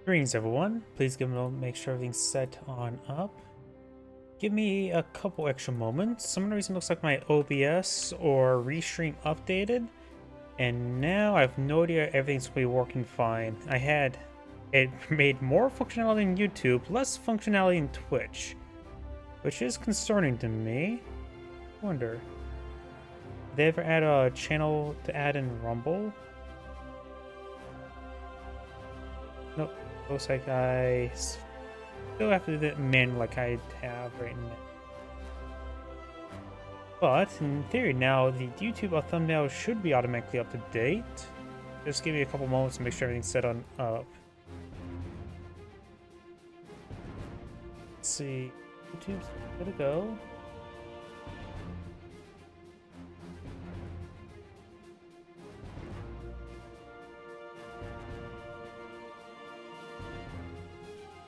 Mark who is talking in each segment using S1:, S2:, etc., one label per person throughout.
S1: Greetings everyone, please make sure everything's set on up. Give me a couple extra moments. Some reason looks like my OBS or Restream updated, and now I have no idea everything's gonna be working fine. It made more functionality in YouTube, less functionality in Twitch, which is concerning to me. I wonder, did they ever add a channel to add in Rumble? Nope. Looks like I still have to do it manually like I have right now. But in theory now, the YouTube thumbnail should be automatically up to date. Just give me a couple moments to make sure everything's set on up. Let's see. YouTube's good to go.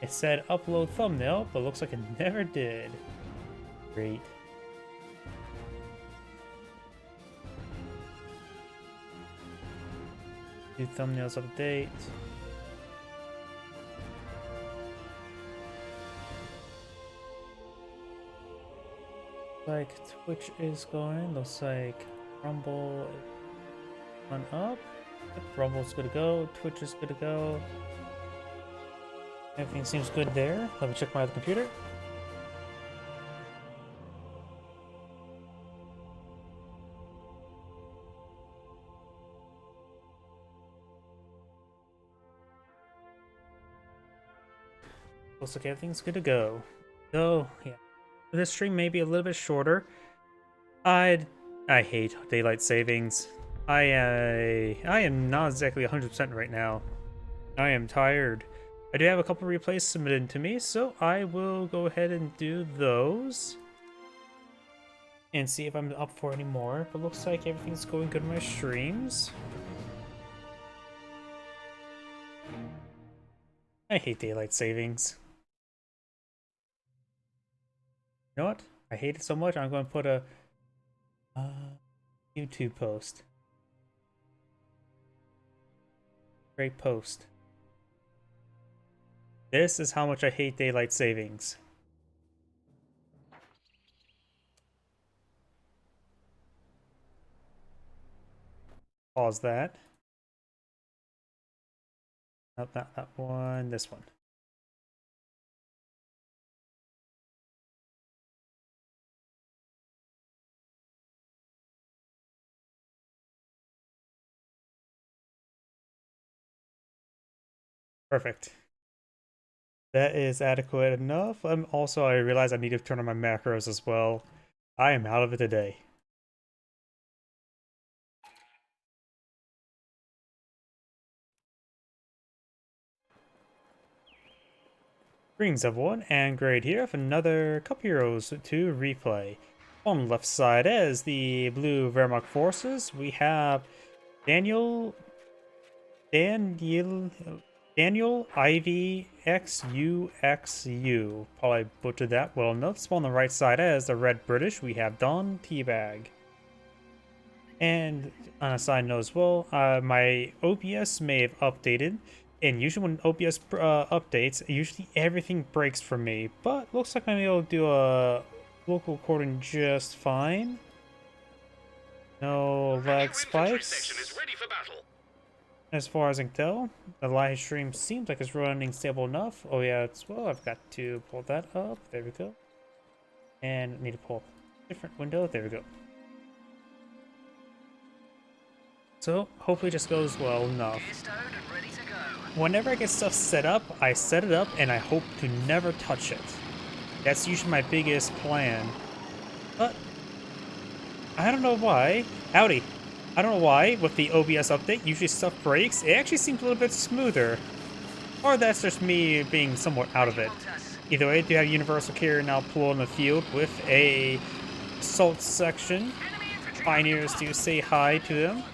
S1: It said upload thumbnail, but looks like it never did. Great. Do thumbnails update. Like Twitch is going. Looks like Rumble is on up. Rumble's good to go. Twitch is good to go. Everything seems good there. Let me check my other computer. Looks like everything's good to go. So, yeah. This stream may be a little bit shorter. I hate daylight savings. I am not exactly 100% right now. I am tired. I do have a couple replays submitted to me, so I will go ahead and do those and see if I'm up for any more. But looks like everything's going good in my streams. I hate daylight savings. You know what? I hate it so much, I'm going to put a YouTube post. Great post. This is how much I hate daylight savings. Pause that. Nope, not that one, this one. Perfect. That is adequate enough. I realize I need to turn on my macros as well. I am out of it today. Greetings everyone, and Grade here with another Cup Heroes to replay. On the left side as the blue Wehrmacht forces, we have Daniel Ivy XUXU. Probably butchered that well enough. So on the right side as the red British, we have Don Teabag. And on a side note as well, my OBS may have updated. And usually when OBS updates, usually everything breaks for me. But looks like I'm able to do a local recording just fine. No lag spikes. As far as I can tell, the live stream seems like it's running stable enough. Oh yeah, as well, I've got to pull that up. There we go. And I need to pull a different window. There we go. So, hopefully it just goes well enough. Whenever I get stuff set up, I set it up and I hope to never touch it. That's usually my biggest plan. But, I don't know why. Howdy. I don't know why, with the OBS update, usually stuff breaks. It actually seems a little bit smoother. Or that's just me being somewhat out of it. Either way, I do have Universal Carrier now pulled in the field with a assault section. Pioneers do say hi to them.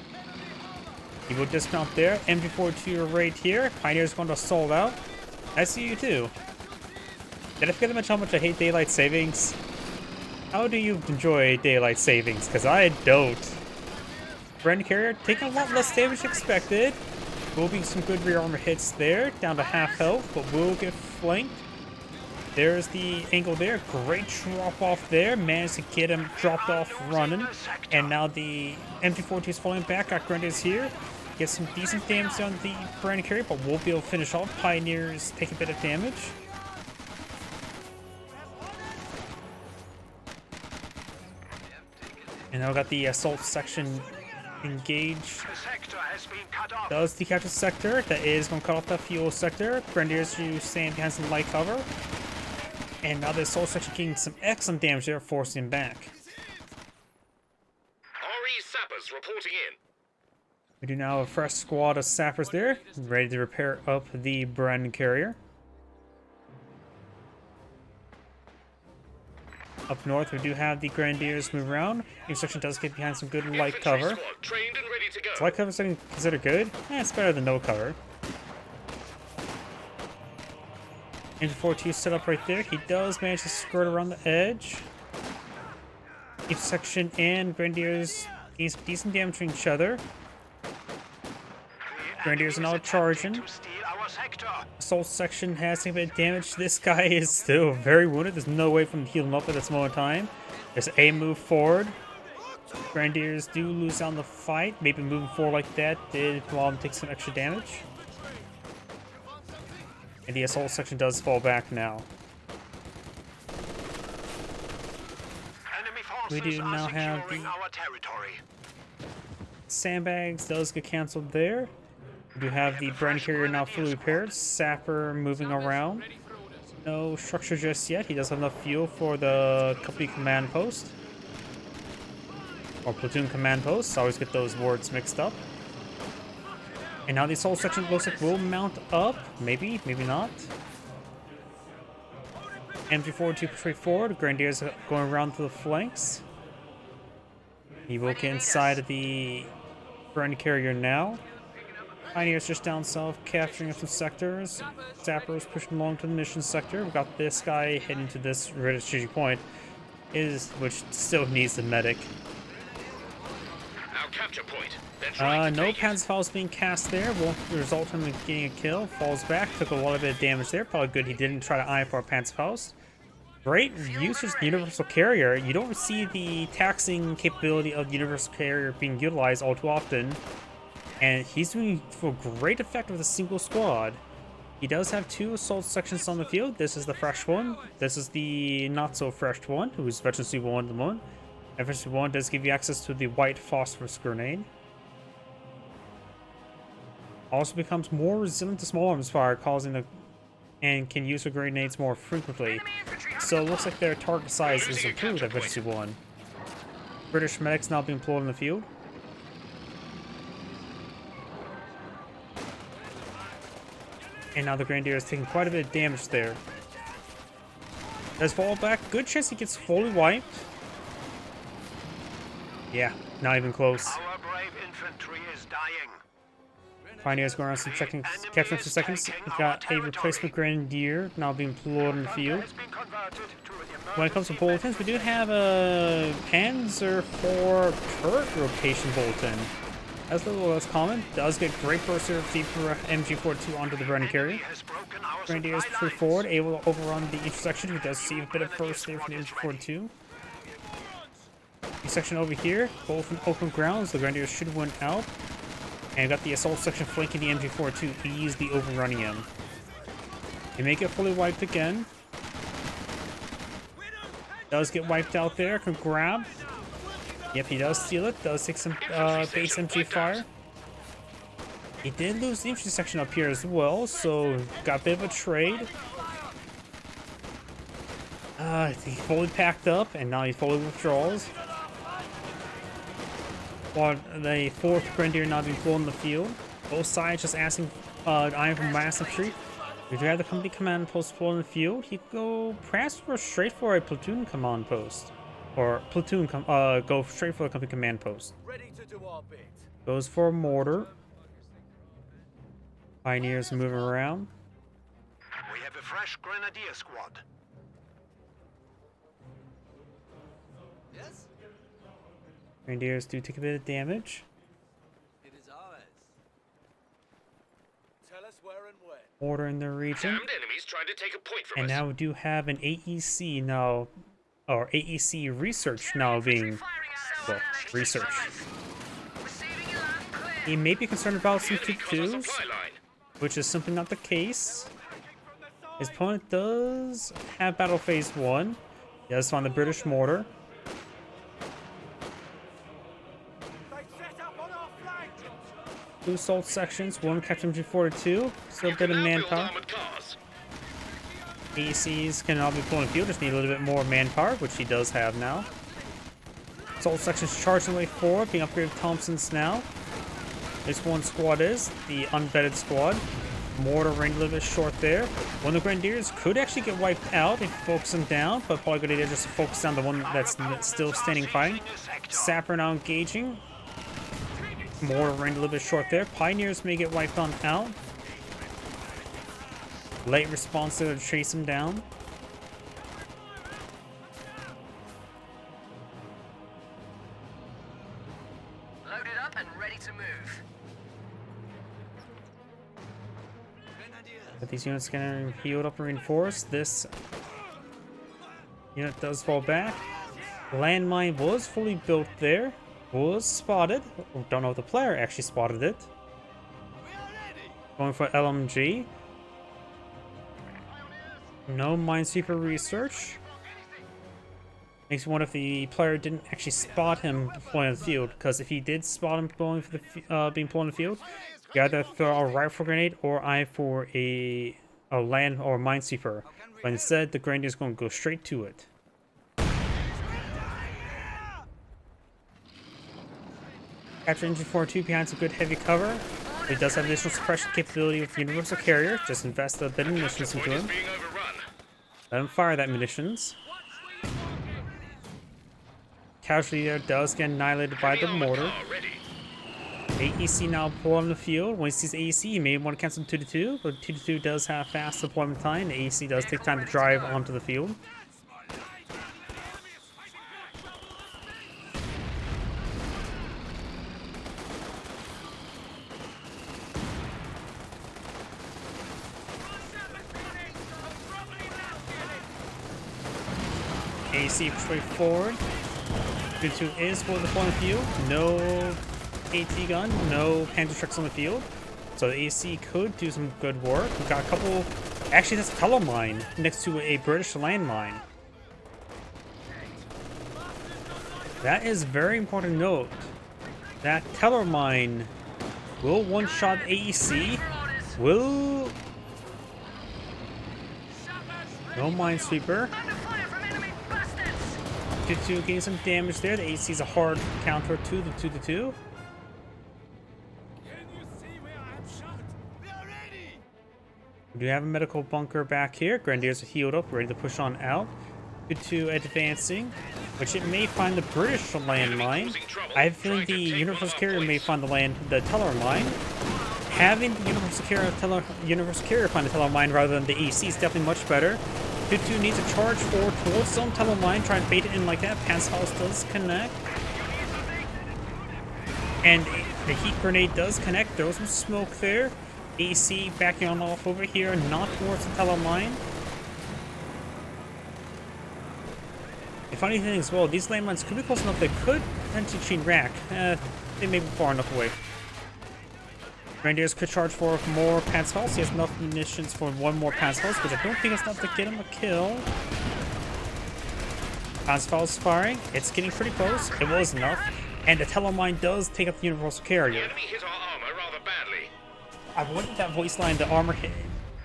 S1: You will dismount there. MG42 right here. Pioneers going to assault out. I see you too. Did I forget to mention how much I hate daylight savings? How do you enjoy daylight savings? Because I don't. Brand carrier taking a lot less damage expected. Will be some good rear armor hits there, down to half health, but will get flanked. There's the angle there. Great drop off there. Managed to get him dropped off running. And now the MG42 is falling back. Got Grenadiers here. Get some decent damage on the Brandon carrier, but won't be able to finish off. Pioneers take a bit of damage. And now we got the assault section engaged. Does decapture the sector. That is going to cut off that fuel sector. Grenadiers use stand behind some light cover. And now the assault section getting some excellent damage there, forcing him back.
S2: RE sappers reporting in.
S1: We do now have a fresh squad of sappers there, ready to repair up the Brandon carrier. Up north, we do have the Grenadiers move around. Each section does get behind some good light cover.
S2: Trained and ready to go.
S1: Is light cover considered good? It's better than no cover. MG42 set up right there. He does manage to skirt around the edge. Each section and Grenadiers gain some decent damage from each other. Grenadiers are now charging. Assault section has taken a bit of damage. This guy is still very wounded. There's no way for him to heal him up at this moment in time. There's a move forward. Grenadiers do lose on the fight. Maybe moving forward like that did allow him to take some extra damage. And the assault section does fall back now. We do now have the sandbags does get cancelled there. We do have the Brandon carrier now fully repaired. Sapper moving around. No structure just yet. He does have enough fuel for the company command post. Or platoon command post. Always get those words mixed up. And now the assault section looks like will mount up. Maybe, maybe not. MG42 straight forward. Grenadiers going around to the flanks. He will get inside of the Brandon carrier now. Pioneers just down south, capturing some sectors. Sappers pushing along to the mission sector. We've got this guy heading to this strategic point, which still needs the medic.
S2: Our capture point.
S1: No Panzerfaust being cast there will result in him getting a kill. Falls back, took a lot of bit of damage there. Probably good he didn't try to eye for a Panzerfaust. Great usage of the Universal Carrier. You don't see the taxing capability of the Universal Carrier being utilized all too often. And he's doing for great effect with a single squad. He does have two assault sections on the field. This is the fresh one. This is the not so fresh one, who's Veteran Super 1 at the moment. And Veteran Super 1 does give you access to the white phosphorus grenade. Also becomes more resilient to small arms fire, and can use her grenades more frequently. So it looks like their target size is improved at Veteran Super 1. British medics now being employed in the field. And now the Grenadier is taking quite a bit of damage there. Does fall back. Good chance he gets fully wiped. Yeah, not even close.
S2: Our brave infantry is dying.
S1: Pioneers going around some capturing for seconds. We've got a replacement Grenadier now being deployed in the field. When it comes to bulletins, we do have a Panzer IV turret rotation bulletin. That's a little less common. Does get great burst of for MG42 onto the Brandon carrier. Grenadiers push forward, able to overrun the intersection. He does see a bit of burst there from the MG42. The section over here, both in open grounds. The Grenadiers should win out. And got the assault section flanking the MG42, easily overrunning him. They may get fully wiped again. Does get wiped out there, can grab. Yep, he does steal it, does take some base MG fire. He did lose the infantry section up here as well, so got a bit of a trade. He fully packed up, and now he fully withdraws. While the 4th Grenadier now being pulled in the field. Both sides just asking Iron from Mass Infantry. If you have the company command post pulled in the field, he could go perhaps straight for a platoon command post. Or platoon, go straight for the company command post. Goes for a mortar. Pioneers moving around.
S2: We have a fresh Grenadier squad.
S1: Grenadiers do take a bit of damage.
S3: It is ours.
S1: Order in the region.
S2: Damned enemies trying to take a point from
S1: And
S2: us.
S1: now we do have an AEC now, or AEC research now being, well, researched. He may be concerned about some
S2: Enemy cross our
S1: 2-2s,
S2: supply line.
S1: which is simply not the case. His opponent does have Battle Phase 1. He does find the British mortar. Two assault sections, one Captain G42, still a bit of
S2: Now build
S1: manpower.
S2: armored cars.
S1: ACs can all be pulling field, just need a little bit more manpower, which he does have now. Assault sections charging the way forward, being upgraded with Thompsons now. This one squad is the unvetted squad. Mortar range a little bit short there. One of the Grenadiers could actually get wiped out if you focus them down, but probably a good idea just to focus on the one that's still standing fighting. Sapper now engaging. Mortar range a little bit short there. Pioneers may get wiped on out. Late response to chase him down.
S3: Loaded up and ready to move.
S1: But these units getting healed up and reinforced. This unit does fall back. Landmine was fully built there. Was spotted. Don't know if the player actually spotted it. Going for LMG. No Minesweeper research. Makes me wonder if the player didn't actually spot him deploying on the field. Because if he did spot him being pulled on the field, you either throw a rifle grenade or eye for a land or Minesweeper. But instead, the grenade is going to go straight to it. Capture Engine 42 behind some good heavy cover. He does have additional suppression capability with the Universal Carrier. Just invest a bit of munitions into
S2: Point is
S1: him.
S2: being overrun.
S1: Let him fire that munitions. Casualty there does get annihilated by the
S2: Armored
S1: mortar.
S2: car ready.
S1: AEC now pull on the field. When he sees AEC, he may want to cancel 2-2, but 2-2 does have fast deployment time. The AEC does take time to drive onto the field. AC push way forward. 2-2 is for the point of view. No AT gun, no Panzer trucks on the field. So the AC could do some good work. We've got a couple. Actually, that's a telemine next to a British landmine. That is very important to note. That telemine will one-shot AEC. Will. No Minesweeper.
S3: Under fire from enemy bastards!
S1: 2-2 getting some damage there. The AC is a hard counter to the 2-2. We do have a medical bunker back here. Grenadiers are healed up, ready to push on out. 2-2 advancing, which it may find the British landmine. I have a feeling the Universal Carrier may find the Teller mine. Having the Universal Carrier find the Teller mine rather than the AC is definitely much better. 2-2 needs to charge forward towards some Teller mine, try and bait it in like that. Panzerhaus does connect. And the heat grenade does connect. There was some smoke there. AC backing on off over here, not towards the Teller mine. The funny thing as well, these landmines could be close enough they could potentially chain rack. They may be far enough away. Grenadiers could charge for more Panzerhaus. He has enough munitions for one more Panzerhaus, which I don't think it's enough to get him a kill. Panzerhaus firing. It's getting pretty close. It was enough. And the Telemine does take up the Universal
S2: The
S1: Carrier.
S2: enemy hit our armor rather badly.
S1: I wonder if that voice line, the armor hit.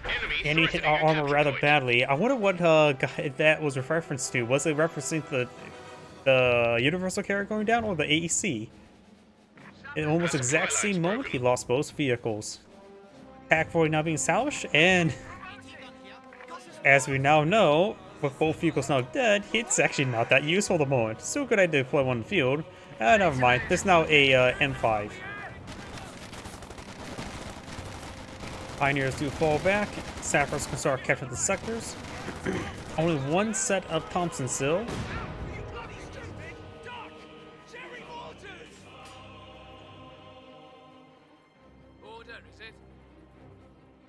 S2: Enemy
S1: And he hit our armor rather badly. I wonder what guy that was a reference to. Was it referencing the Universal Carrier going down or the AEC? In almost exact same moment, he lost both vehicles. Pack Void now being salvaged, and as we now know, with both vehicles now dead, it's actually not that useful at the moment. Still a good idea to deploy one in the field. Never mind. There's now a M5. Pioneers do fall back. Sappers can start capturing the sectors. Only one set of Thompson still.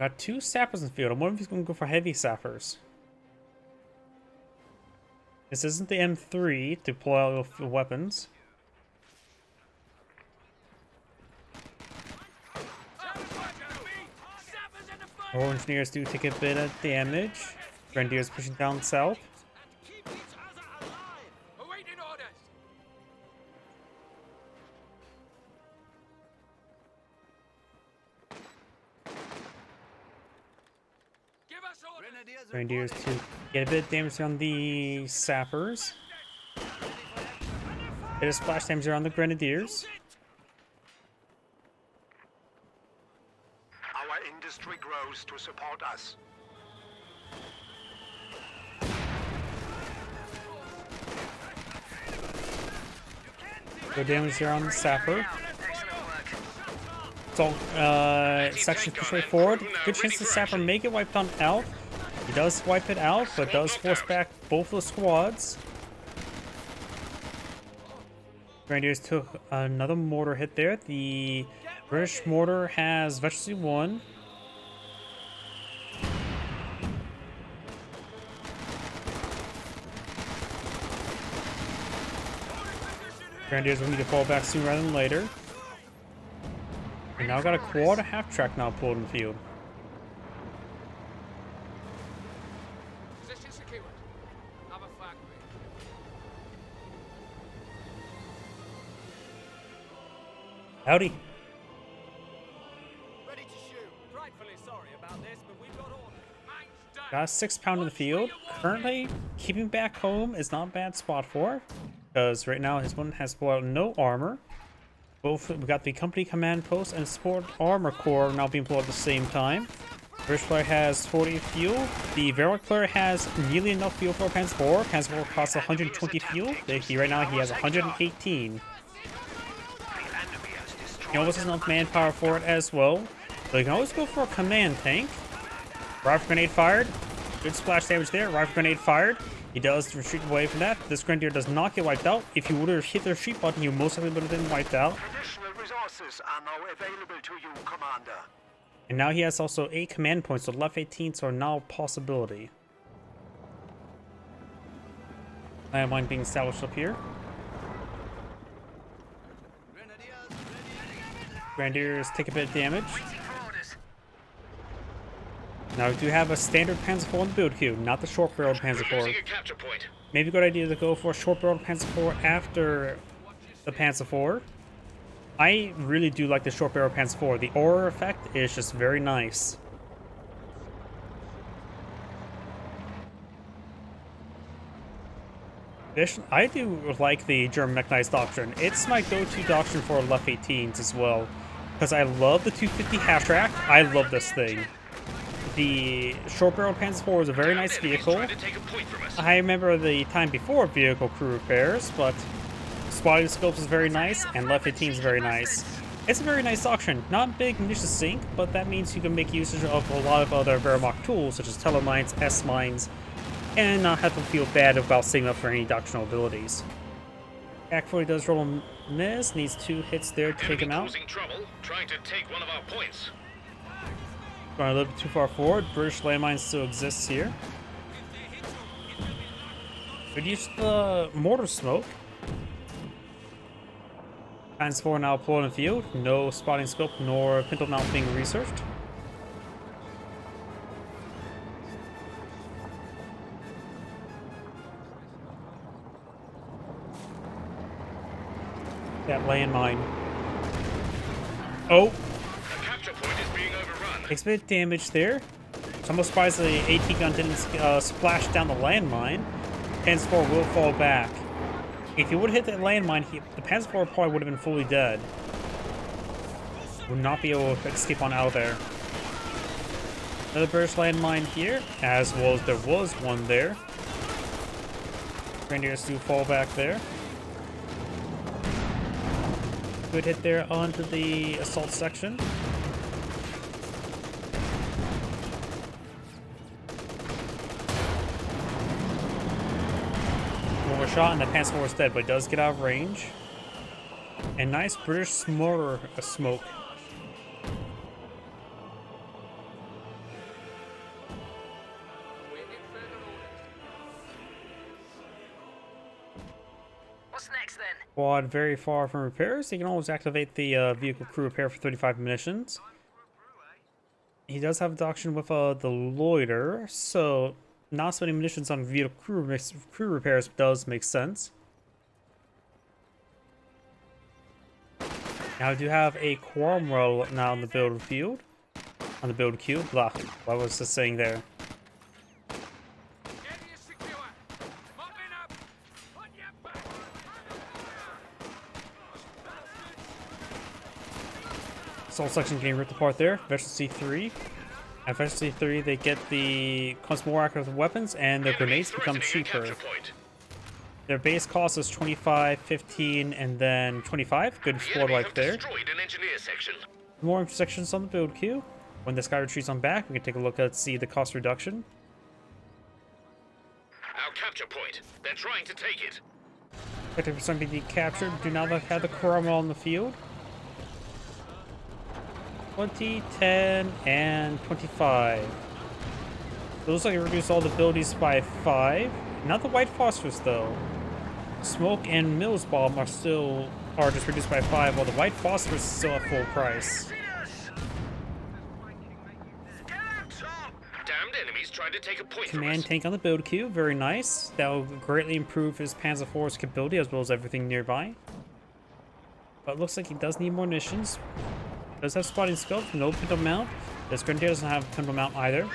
S1: Got 2 sappers in the field. I wonder if he's going to go for heavy sappers. This isn't the M3 to pull out the weapons. Our engineers do take a bit of damage. Grenadiers pushing down south. Grenadiers to get a bit of damage on the sappers. Bit of splash damage on the grenadiers.
S4: Our industry grows to support us.
S1: Good damage there on the sapper.
S3: Excellent work.
S1: So, section push way forward. Good chance the sapper may get wiped on out. He does wipe it out, but does force back both the squads. Grenadiers took another mortar hit there. The British mortar has virtually won. Grenadiers will need to fall back sooner rather than later. And now got a quarter half track now pulled in the field.
S5: Position secured. Have a flag ready.
S1: Howdy.
S5: Ready to shoot. Frightfully sorry about this, but we've got orders. Mine's done.
S1: Got a 6-pounder in the field. Currently, keeping back home is not a bad spot for, because right now his one has pulled out no armor. Both we got the company command post and support armor core now being pulled out at the same time. British player has 40 fuel. The Verilog player has nearly enough fuel for Panzer IV. Panzer IV costs 120 fuel. Right now he has 118. He almost has enough manpower for it as well. So you can always go for a command tank. Rifle grenade fired. Good splash damage there. Rifle grenade fired. He does retreat away from that. This Grenadier does not get wiped out. If you would have hit the retreat button, you most likely would have been wiped out.
S4: Additional resources are now available to you, Commander.
S1: And now he has also 8 command points, so left 18s are now a possibility. Landmine being established up here. Grenadiers take a bit of damage.
S3: Waiting for orders.
S1: Now we do have a standard Panzer IV in the build queue, not the short-barreled Panzer
S2: Losing
S1: IV.
S2: a capture point.
S1: Maybe a good idea to go for a short-barreled Panzer IV after the Panzer IV. I really do like the short-barreled Panzer IV. The aura effect is just very nice. I do like the German mechanized doctrine. It's my go-to doctrine for left 18s as well, because I love the 250 half-track. I love this thing. The short-barreled Panzer IV is a very nice vehicle.
S2: Trying to take a point from us.
S1: I remember the time before vehicle crew repairs, but spotting scopes is very nice, and left 18 is very nice. It's a very nice doctrine. Not big munition sink, but that means you can make usage of a lot of other Wehrmacht tools, such as telemines, S-mines, and not have to feel bad about saving up for any doctrinal abilities. Back 40 does roll a miss, needs 2 hits there to take him out.
S2: Causing trouble, trying to take one of our points.
S1: Going a little bit too far forward. British landmine still exists here. Could use the mortar smoke. Panzer IV now pulled in the field. No spotting scope nor pintle now being researched. That landmine. Oh!
S2: The capture point is being overrun.
S1: Takes a bit of damage there. So I'm surprised the AT gun didn't splash down the landmine. Panzer IV will fall back. If he would have hit that landmine, the Panzer IV probably would have been fully dead. Would not be able to escape on out of there. Another British landmine here, as well as there was one there. Grenadiers do fall back there. Good hit there onto the assault section. One more shot and the Panzer IV is dead, but it does get out of range. And nice British mortar smoke.
S3: What's next then?
S1: Squad very far from repairs. You can always activate the vehicle crew repair for 35 munitions. He does have the option with the loiter, so not spending munitions on vehicle crew repairs does make sense. Now I do have a Cromwell now on the build field. On the build queue. Blah. What was this saying there?
S5: Area secure. Mopping up. On your back.
S1: Assault section getting ripped apart there. Veteran C3. At Veteran C3, they get the more accurate weapons, and their grenades become
S2: Threatening a
S1: cheaper.
S2: capture point.
S1: Their base cost is 25, 15, and then 25. Good
S2: The
S1: squad
S2: enemy
S1: wipe
S2: have
S1: there.
S2: destroyed an engineer section.
S1: More sections on the build queue. When this guy retreats on back, we can take a look at see the cost reduction.
S2: Our capture point. They're trying to take it.
S1: 50% be captured. Do not have the Cromwell on the field. 20, 10, and 25. It looks like it reduced all the abilities by 5. Not the white phosphorus though. Smoke and Mills bomb are just reduced by 5, while the white phosphorus is still at full price.
S2: Damned enemies trying to take a point from
S1: Command
S2: us.
S1: tank on the build queue, very nice. That will greatly improve his Panzer IV's capability as well as everything nearby. But it looks like he does need more munitions. Does have spotting scope, no pintle mount. This Grenadier doesn't have a pintle mount either.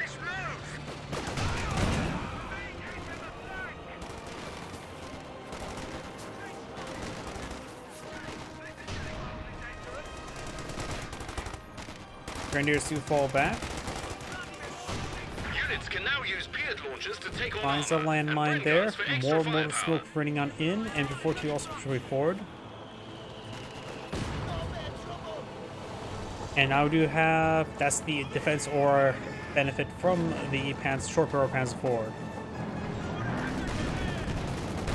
S1: Grenadiers do fall back.
S2: Units can now use Beard launchers to take on
S1: Finds a
S2: armor, and
S1: landmine there.
S2: guns for extra
S1: More mortar
S2: firepower.
S1: smoke running on in, and before two also push forward. And now we do have, that's the defense or benefit from the short barrel Panzer IV.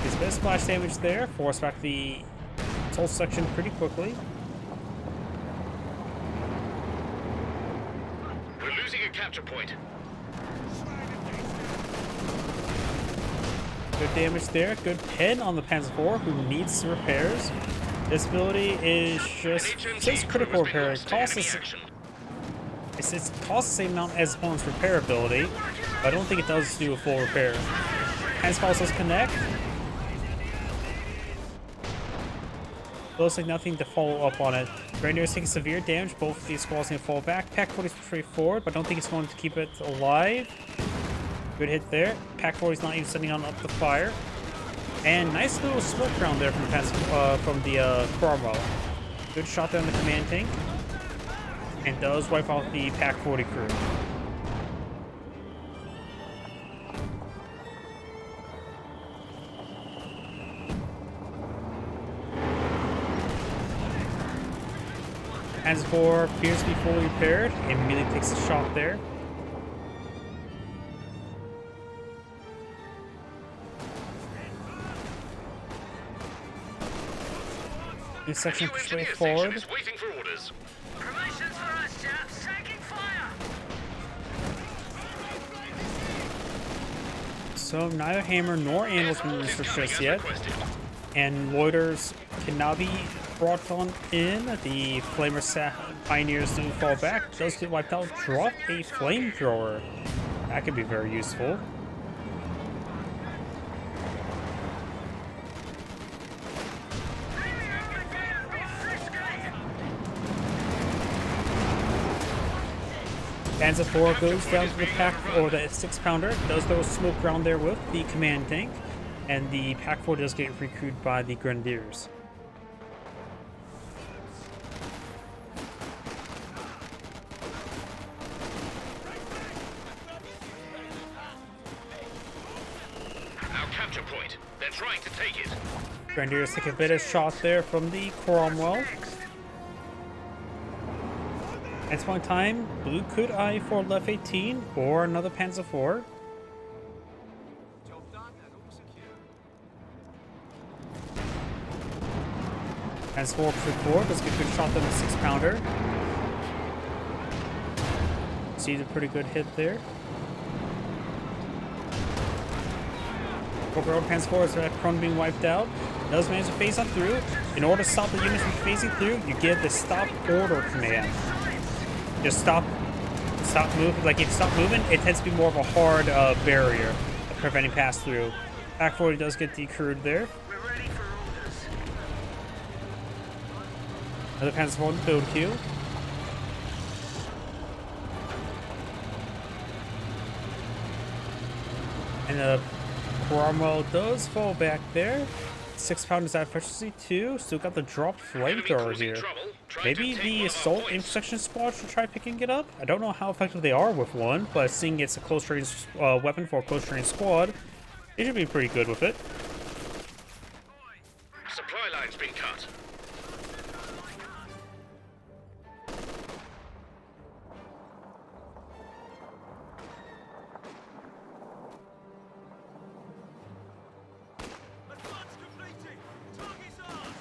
S1: There's a bit of splash damage there, force back the assault section pretty quickly.
S2: We're losing a capture point.
S1: Good damage there, good pin on the Panzer IV, who needs repairs. This ability is just says critical repair. It costs us, it costs the same amount as opponent's repair ability, but I don't think it does do a full repair. Panzer IV does connect. Looks like nothing to follow up on it. Grenadiers taking severe damage. Both of these squads need to fall back. Pack 40 is straightforward, but I don't think it's going to keep it alive. Good hit there. Pack 40 is not even sending on up the fire. And nice little smoke round there from the Cromwell. Good shot there on the command tank. And does wipe out the Pack 40 crew. Panzer IV appears to be fully repaired. Immediately takes a shot there. This section
S2: New
S1: pushed
S2: engineer
S1: way
S2: section
S1: forward.
S2: is waiting for orders.
S3: Promotions for us, chaps. Taking fire.
S1: So neither hammer nor anvil can be
S2: Air support is
S1: researched
S2: coming
S1: just
S2: as
S1: yet.
S2: requested.
S1: And loiters can now be brought on in. The flamer pioneers do fall back. Does get wiped out. Drop a flamethrower. That could be very useful. Panzer IV goes down to the pack, or the 6-pounder. Does throw smoke around there with the command tank. And the Pack 4 does get recruited by the Grenadiers.
S2: Our capture point. They're trying to take it.
S1: Grenadiers take a bit of shot there from the Cromwell. At this point in time, Blue could eye for Left 18 or another Panzer IV.
S5: Job done and all secure.
S1: Panzer IV pursuit forward. Let's get a good shot on the 6-pounder. See the pretty good hit there. Overall Panzer IV is prone to being wiped out. Does manage to phase on through. In order to stop the units from phasing through, you give the stop order command. Just stop moving. Like if you stop moving, it tends to be more of a hard barrier preventing pass through. Pack 40 does get decrewed there.
S3: We're ready for orders.
S1: Another Panzer IV build queue. And the Cromwell does fall back there. 6 pounders out of efficiency too. Still got the dropped flamethrower here. Maybe the assault intersection squad should try picking it up. I don't know how effective they are with one, but seeing it's a close range weapon for a close range squad, it should be pretty good with it.
S2: Supply line's been cut.
S5: Advance completed. Target's ours.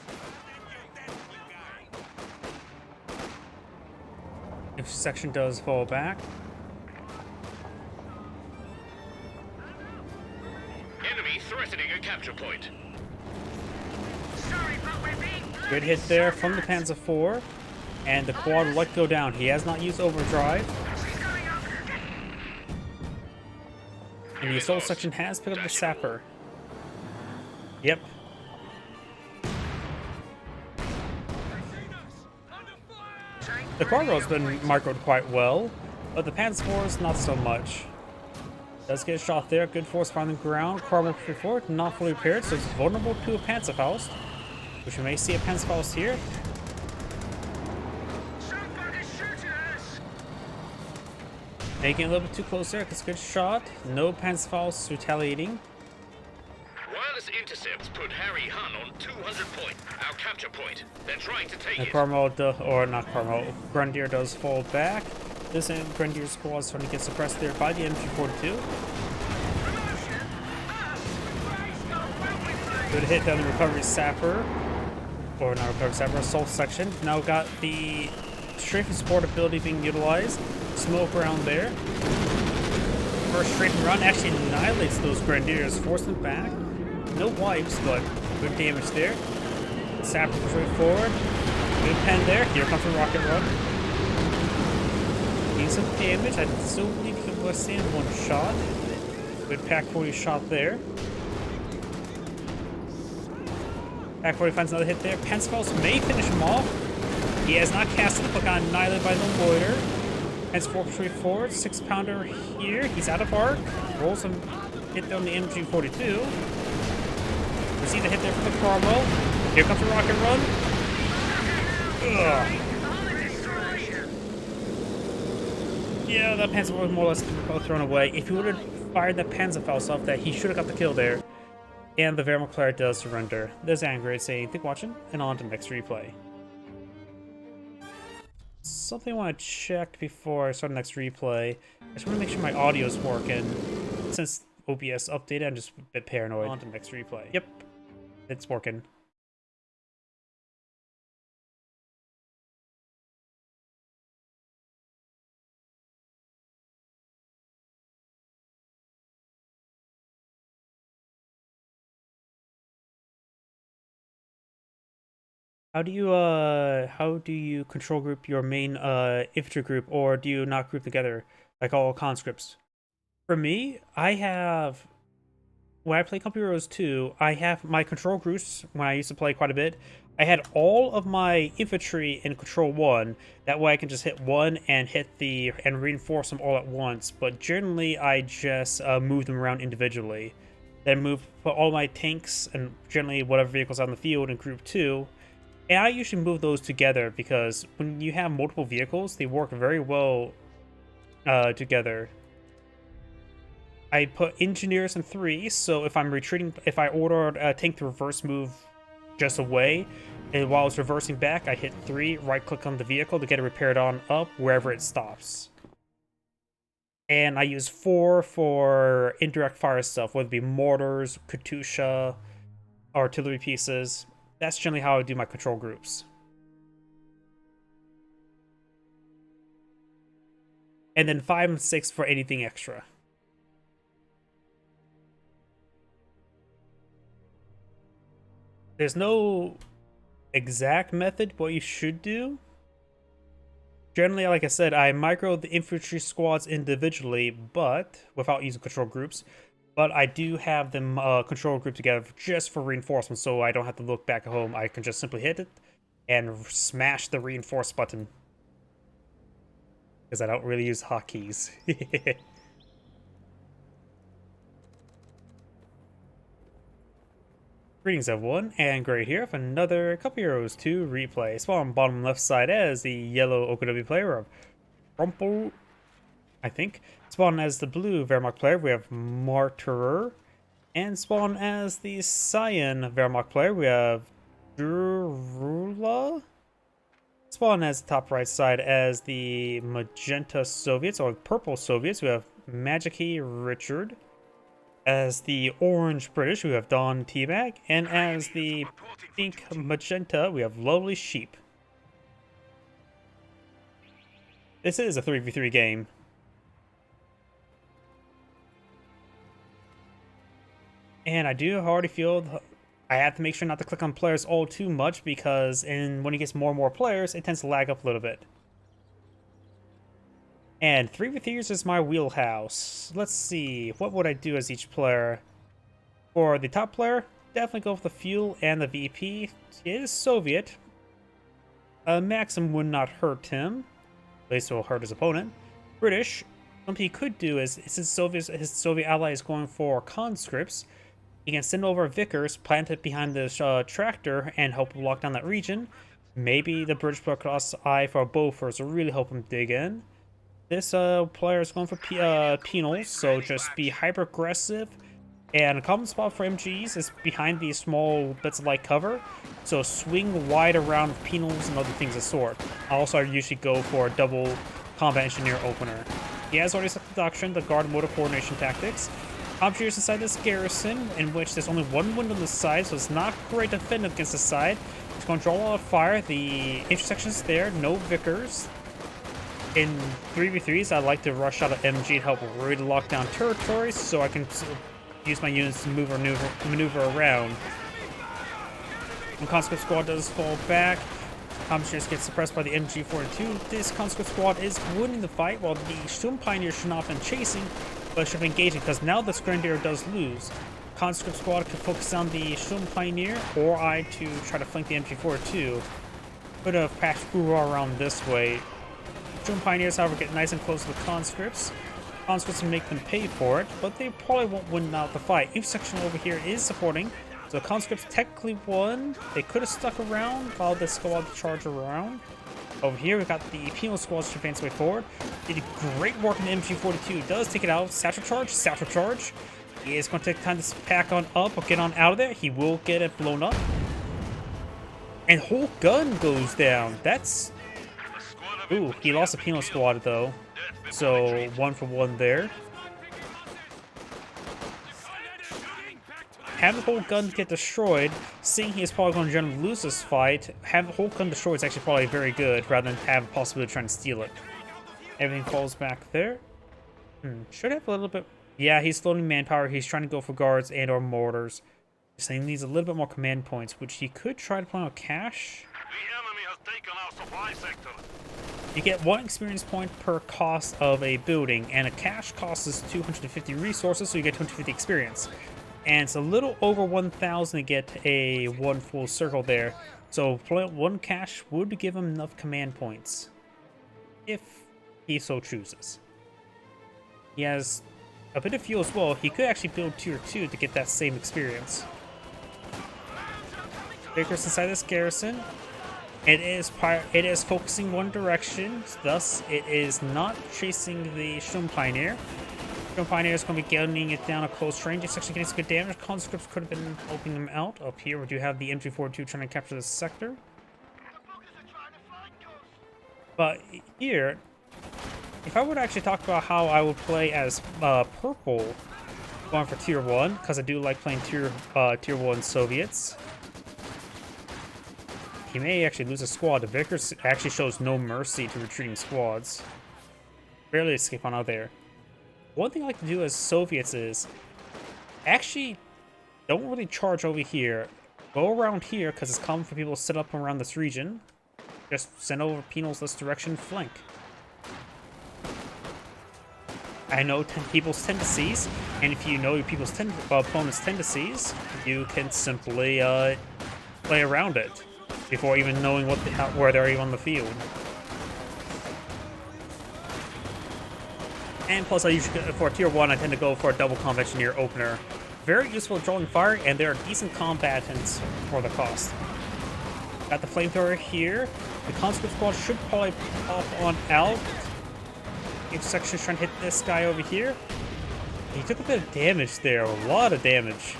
S1: If section does fall back.
S2: Enemy threatening a capture point.
S3: Sorry, but we're being
S1: Good hit there from the Panzer IV. And the quad will let go down. He has not used overdrive.
S3: She's going up.
S1: And the assault section has picked up the sapper. Yep. The Cargo's been microed quite well, but the Panzer IV's not so much. Does get shot there, good force find the ground. Carmel before, not fully repaired, so it's vulnerable to a Panzerfaust. Which we may see a Panzerfaust here.
S3: Somebody's shooting us.
S1: Making it a little bit too close there, it's a good shot. No Panzerfaust retaliating.
S2: Wireless intercepts put Harry Hun on 200 point. Our capture point. They're trying to take
S1: And
S2: it.
S1: Carmel, or not Carmel, Grenadier does fall back. This Grenadier squad is starting to get suppressed there by the MG42. Good hit down the recovery sapper. Or not recovery sapper, assault section. Now got the strafing support ability being utilized. Smoke around there. First strafing run actually annihilates those Grenadiers, force them back. No wipes, but good damage there. Sapper pushing forward. Good pen there. Here comes the rocket run. Need some damage. I still believe he can withstand one shot. Good Pack 40 shot there. Pack 40 finds another hit there. Panzerfaust may finish him off. He has not cast it, but got annihilated by the Loiter. Panzer 4 forward, 6 pounder here. He's out of arc. Rolls some hit on the MG42. We see the hit there from the Cromwell. Here comes the rocket run. Ugh. Yeah, that Panzer was more or less both thrown away. If he would have fired that Panzerfaust off that, he should have got the kill there. And the Wehrmacht does surrender. There's Angrid saying, "Thank you for watching," and on to the next replay. Something I want to check before I start the next replay. I just want to make sure my audio is working. Since OBS updated, I'm just a bit paranoid. On to the next replay. Yep, it's working. How do you control group your main infantry group, or do you not group together like all conscripts? For me, I have, when I play Company Heroes 2, I have my control groups. When I used to play quite a bit, I had all of my infantry in control 1. That way I can just hit 1 and and reinforce them all at once. But generally I just move them around individually. Then put all my tanks and generally whatever vehicles on the field in group 2. And I usually move those together because when you have multiple vehicles, they work very well together. I put engineers in 3, so if I'm retreating, if I order a tank to reverse move just away, and while it's reversing back, I hit 3, right-click on the vehicle to get it repaired on up wherever it stops. And I use 4 for indirect fire stuff, whether it be mortars, Katyusha, artillery pieces. That's generally how I do my control groups. And then 5 and 6 for anything extra. There's no exact method what you should do. Generally, like I said, I micro the infantry squads individually, but without using control groups. But I do have them control group together just for reinforcements, so I don't have to look back at home. I can just simply hit it and smash the reinforce button. Because I don't really use hotkeys. Greetings everyone, and Gray here with another couple heroes to replay. Spawn bottom left side as the yellow OKW player of Rumple, I think. Spawn as the blue Wehrmacht player, we have Martyrer. And spawn as the cyan Wehrmacht player, we have Durula. Spawn as the top right side as the magenta Soviets, or purple Soviets, we have Magicy Richard. As the orange British, we have Don Teabag, and as the pink magenta, we have Lovely Sheep. This is a 3v3 game. And I do already feel I have to make sure not to click on players all too much, because when it gets more and more players, it tends to lag up a little bit. And 3v3s is my wheelhouse. Let's see, what would I do as each player? For the top player, definitely go with the fuel and the VP. It is Soviet. Maxim would not hurt him. At least it will hurt his opponent. British, something he could do is, since his Soviet ally is going for conscripts, he can send over Vickers, plant it behind this tractor, and help lock down that region. Maybe the British player could also eye for a Bofors to really help him dig in. This player is going for penals, so just be hyper aggressive. And a common spot for MGs is behind these small bits of light cover, so swing wide around with penals and other things of sort. Also, I usually go for a double combat engineer opener. He has already set the doctrine, the guard motor coordination tactics. Engineers inside this garrison, in which there's only one window on the side, so it's not great to defend against the side. It's going to draw a lot of fire. The intersection's there, no Vickers. In 3v3s, I like to rush out of MG to help really lock down territories, so I can use my units to maneuver around. When Conscript Squad does fall back, Engineers get suppressed by the MG42. This Conscript Squad is winning the fight, while the Sturm Pioneer should not have been chasing, but should have been engaging, because now the Grenadier does lose. Conscript Squad can focus on the Sturm Pioneer, or I to try to flank the MG42. Could have patched Hoorah around this way. Sturm Pioneers, however, get nice and close to the conscripts. Conscripts can make them pay for it, but they probably won't win out the fight. Each section over here is supporting, so conscripts technically won. They could have stuck around while the squad charged around. Over here, we've got the penal squads to advance way forward. Did great work in the MG42. Does take it out. Satchel charge, satchel charge. He is going to take time to pack on up or get on out of there. He will get it blown up. And whole gun goes down. That's... Ooh, he lost a penal squad though, so 1 for 1 there. Have the whole gun get destroyed, seeing he is probably going to generally lose this fight, have the whole gun destroyed is actually probably very good, rather than have the possibility of trying to steal it. Everything falls back there. Should have a little bit... Yeah, he's floating manpower, he's trying to go for guards and or mortars. So he needs a little bit more command points, which he could try to plan out cash.
S4: The enemy has taken our supply sector.
S1: You get 1 experience point per cost of a building, and a cash cost is 250 resources, so you get 250 experience. And it's a little over 1,000 to get a 1 full circle there. So 1 cash would give him enough command points, if he so chooses. He has a bit of fuel as well. He could actually build tier 2 to get that same experience. Vickers inside this garrison. It is focusing one direction, thus it is not chasing the Sturm Pioneer. Sturm Pioneer is going to be getting it down a close range. It's actually getting some good damage. Conscripts could have been helping them out. Up here we do have the MG42 trying to capture this sector. But here, if I were to actually talk about how I would play as purple, going for tier 1, because I do like playing tier 1 Soviets. He may actually lose a squad. The Vickers actually shows no mercy to retreating squads. Barely escape on out there. One thing I like to do as Soviets is actually don't really charge over here. go around here because it's common for people to set up around this region. Just send over Penals this direction, flank. I know people's tendencies, and if you know your opponent's tendencies, you can simply play around it before even knowing where they're even on the field. And plus, I usually for tier 1, I tend to go for a double combat engineer opener. Very useful at drawing fire, and they're decent combatants for the cost. Got the flamethrower here. The conscript squad should probably pop on out. Each section is trying to hit this guy over here. He took a bit of damage there, a lot of damage.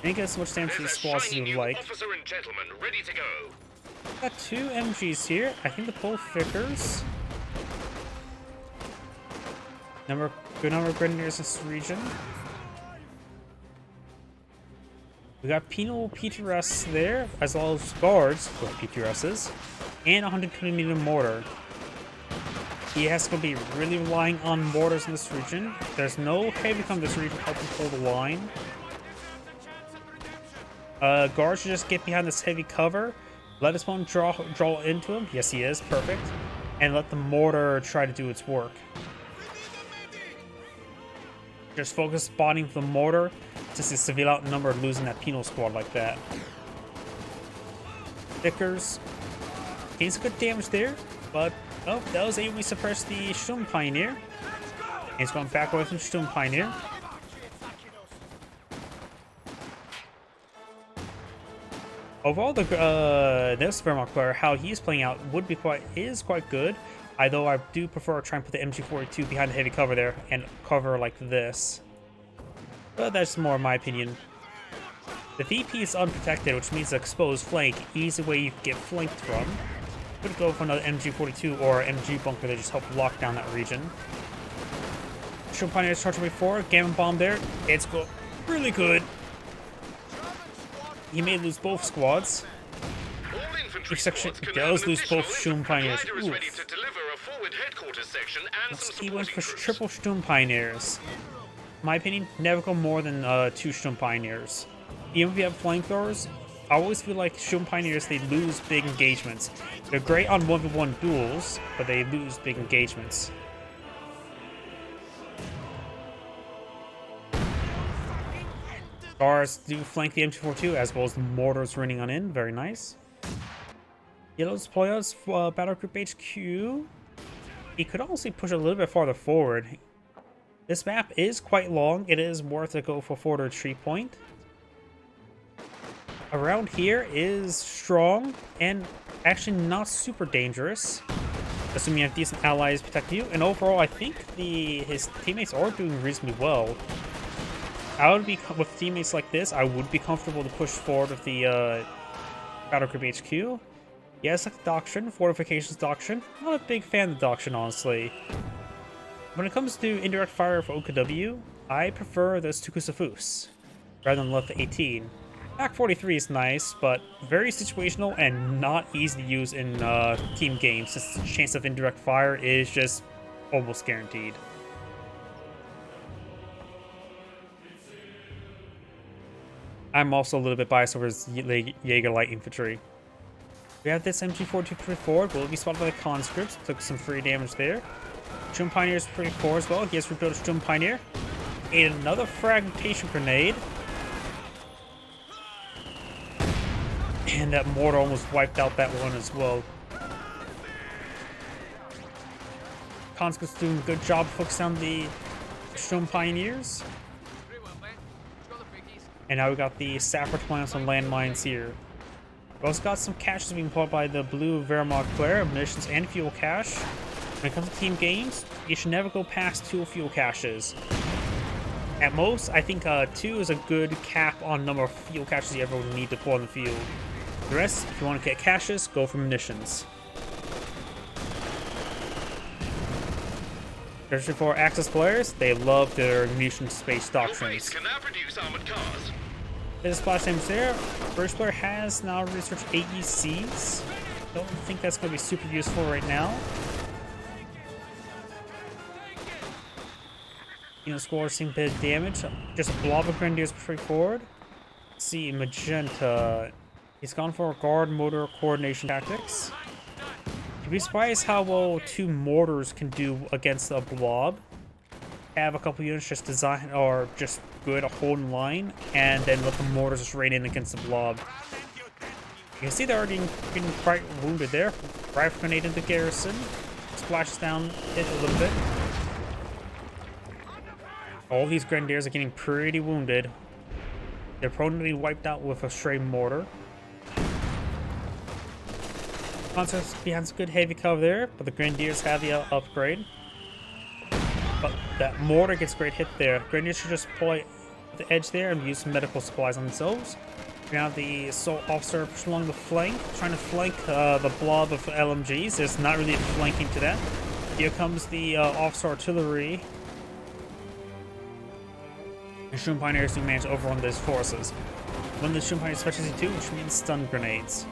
S1: Didn't get as much damage to the squads as you would like.
S2: Officer and gentleman ready to go.
S1: Got 2 MGs here. I think the pull Vickers. Good number of grenadiers in this region. We got penal PTRS there, as well as guards with PTRSs, and 120mm mortar. He has to be really relying on mortars in this region. There's no heavy come this region helping hold the line. Guards should just get behind this heavy cover. Let his opponent draw into him. Yes, he is. Perfect. And let the mortar try to do its work. Just focus spotting the mortar since it's severely outnumbered losing that penal squad like that. Vickers gains good damage there, but oh, that was able to suppress the Sturm Pioneer. And he's going back away from Sturm Pioneer. Overall, this Wehrmacht player, how he's playing out is quite good. Although I do prefer trying to put the MG42 behind the heavy cover there and cover like this. But that's more my opinion. The VP is unprotected, which means the exposed flank, easy way you can get flanked from. Could go for another MG42 or MG bunker that just help lock down that region. Sturm Pioneer charging way forward, Gamma Bomb there. It's really good. He may lose both squads. Each section does lose both Sturm Pioneers. He went for triple Sturm Pioneers. In my opinion, never go more than 2 Sturm Pioneers. Even if you have flamethrowers, I always feel like Sturm Pioneers, they lose big engagements. They're great on 1v1 duels, but they lose big engagements. Guards do flank the MG42 as well as the mortars running on in. Very nice. Yellow's deploys Battle Group HQ. He could honestly push a little bit farther forward. This map is quite long. It is worth to go for forward retreat point. Around here is strong and actually not super dangerous, assuming you have decent allies protecting you. And overall, I think his teammates are doing reasonably well. I would be with teammates like this. I would be comfortable to push forward with the Battle Group HQ. Yes, like Doctrine, Fortifications Doctrine. Not a big fan of the Doctrine, honestly. When it comes to indirect fire for OKW, I prefer the Stukusafus rather than Left 18. Back 43 is nice, but very situational and not easy to use in team games, since the chance of indirect fire is just almost guaranteed. I'm also a little bit biased over Jaeger Light Infantry. We have this MG42 forward, will be spotted by the conscripts, took some free damage there. Sturm Pioneer is pretty poor as well, he has rebuilt a Sturm Pioneer. And another fragmentation grenade. And that mortar almost wiped out that one as well. Conscripts doing a good job focusing on the Sturm Pioneers. And now we got the sapper plants on landmines here. We also got some caches being pulled by the blue Wehrmacht player, munitions and fuel cache. When it comes to team games, you should never go past 2 fuel caches. At most, I think 2 is a good cap on number of fuel caches you ever need to pull on the field. The rest, if you want to get caches, go for munitions. Especially for Axis players, they love their munition space doctrines. There's a splash damage there. First player has now researched AECs. Don't think that's going to be super useful right now. You know, squad seeing a bit of damage. Just a blob of grenadiers pretty forward. see, Magenta. He's gone for guard mortar coordination tactics. You'd be surprised how well 2 mortars can do against a blob. Have a couple units just design or just good a hold in line, and then let the mortars just rain in against the blob. You can see they're already getting quite wounded there. Rifle grenade into garrison. Splashes down it a little bit. All these grenadiers are getting pretty wounded. They're prone to be wiped out with a stray mortar. Concerts behind some good heavy cover there, but the grenadiers have the upgrade. But that mortar gets a great hit there. Grenadiers should just pull the edge there and use some medical supplies on themselves. We have the assault officer push along the flank, trying to flank the blob of LMGs. There's not really a flanking to that. Here comes the officer artillery. And Shroom Pioneers do manage to overrun those forces. One of the Shroom Pioneers specialty 2, which means stun grenades.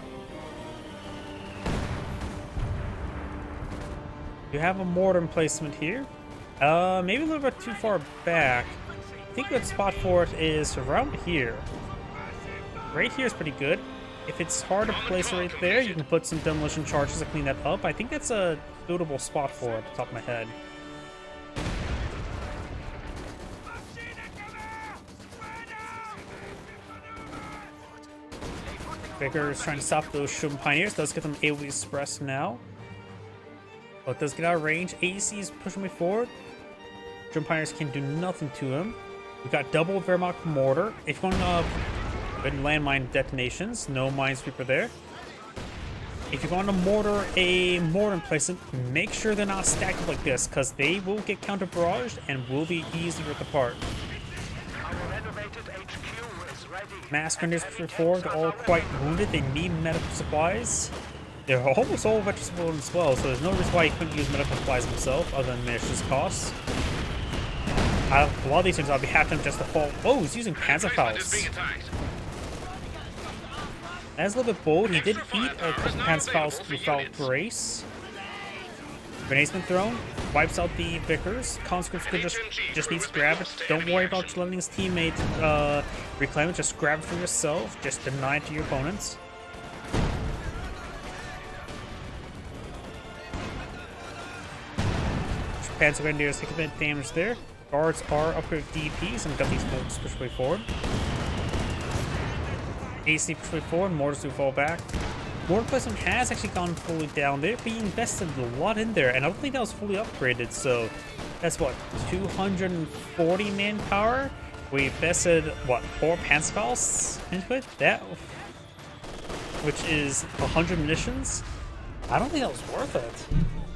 S1: You have a mortar emplacement here. Maybe a little bit too far back. I think a good spot for it is around here. Right here is pretty good. If it's hard to place it right there, you can put some demolition charges to clean that up. I think that's a suitable spot for it, off the top of my head. Baker is trying to stop those Shroom Pioneers. Does get them AoE express now. But it does get out of range. AEC is pushing me forward. Shroom Pioneers can do nothing to him. We've got double Wehrmacht mortar. If you're going good landmine detonations, no minesweeper there. If you're going to mortar a mortar emplacement, make sure they're not stacked up like this, because they will get counter barraged and will be easily ripped apart.
S4: Our renovated HQ is ready.
S1: Mass grenadiers pushing forward, they're all quite wounded. They need medical supplies. They're almost all vegetable as well, so there's no reason why he couldn't use medical supplies himself, other than manage his costs. A lot of these things I'll be happy to just to fall. Oh, he's using Panzerfaust. That's a little bit bold. He did eat a Panzerfaust without grace. Grenade's been thrown. Wipes out the Vickers. Conscripts could just needs to grab it. Don't worry about letting his teammate reclaim it. Just grab it for yourself. Just deny it to your opponents. Panzer Grenadiers take a bit of damage there. Guards are upgraded DPs and got these bolts push way forward. AC push way forward, mortars do fall back. Mortar placement has actually gone fully down there, but he invested a lot in there, and I don't think that was fully upgraded, so that's what, 240 manpower? We invested, what, 4 Panzerfausts into it? That, which is 100 munitions? I don't think that was worth it.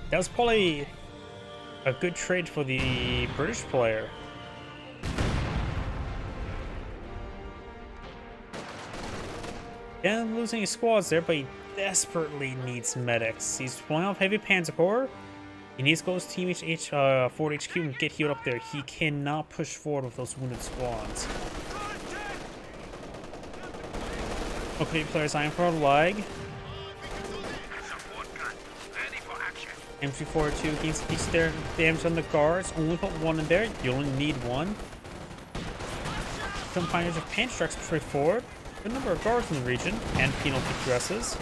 S1: That was probably a good trade for the British player. Yeah, losing his squads there, but he desperately needs medics. He's pulling off heavy Panzer Corps. He needs to go to his team Fort HQ and get healed up there. He cannot push forward with those wounded squads. Okay, players, I am for a lag. MG42 gains piece there, damage on the guards. Only put 1 in there. You only need 1. Some pioneers of paint strikes push forward. Good number of guards in the region and penalty dresses.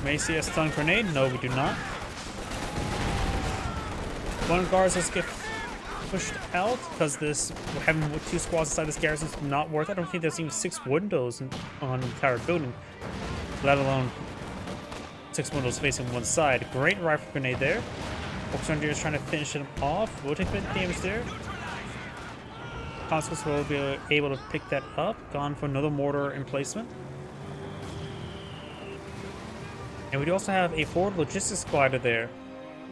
S1: May see a stun grenade. No, we do not. 1 guard has get pushed out because this having 2 squads inside this garrison is not worth it. I don't think there's even 6 windows on the entire building, let alone 6 windows facing one side. Great rifle grenade there. Oxendier is trying to finish him off. We'll take a bit of damage there. Conscripts will be able to pick that up. Gone for another mortar emplacement. And we do also have a forward logistics glider there.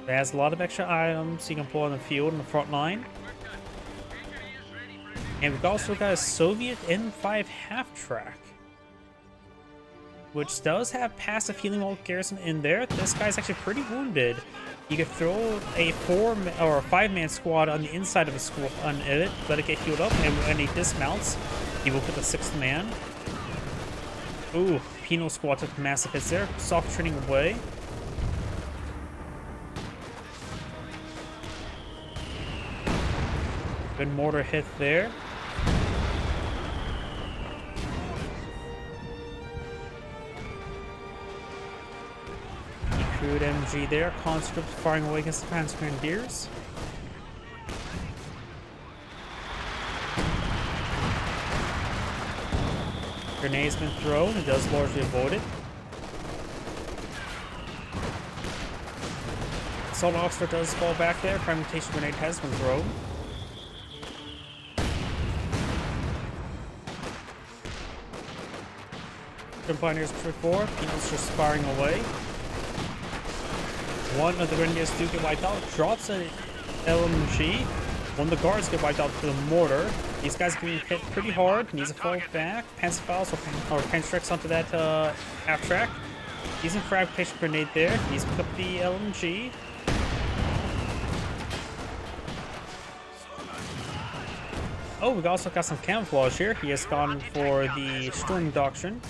S1: It has a lot of extra items you can pull on the field in the front line. And we've also got a Soviet M5 half-track, which does have passive healing while garrison in there. This guy's actually pretty wounded. You could throw a 4 or a 5-man squad on the inside of a squad on it, let it get healed up, and when he dismounts, he will put the 6th man. Ooh, Penal squad took massive hits there. Soft training away. Good mortar hit there. Good MG there. Conscript firing away against the Panzer Grenadiers. Grenade's been thrown. It does largely avoid it. Assault Officer does fall back there. Fragmentation grenade has been thrown. Pioneers push forward. Peanuts just firing away. One of the Grenadiers do get wiped out. Drops an LMG. One of the guards get wiped out to the mortar. These guys are getting hit pretty hard. Needs to fall back. Panzerfaust or Panzerstrex onto that half track. Using fragmentation grenade there. Needs to pick up the LMG. Oh, we also got some camouflage here. He has gone for the Sturm Doctrine.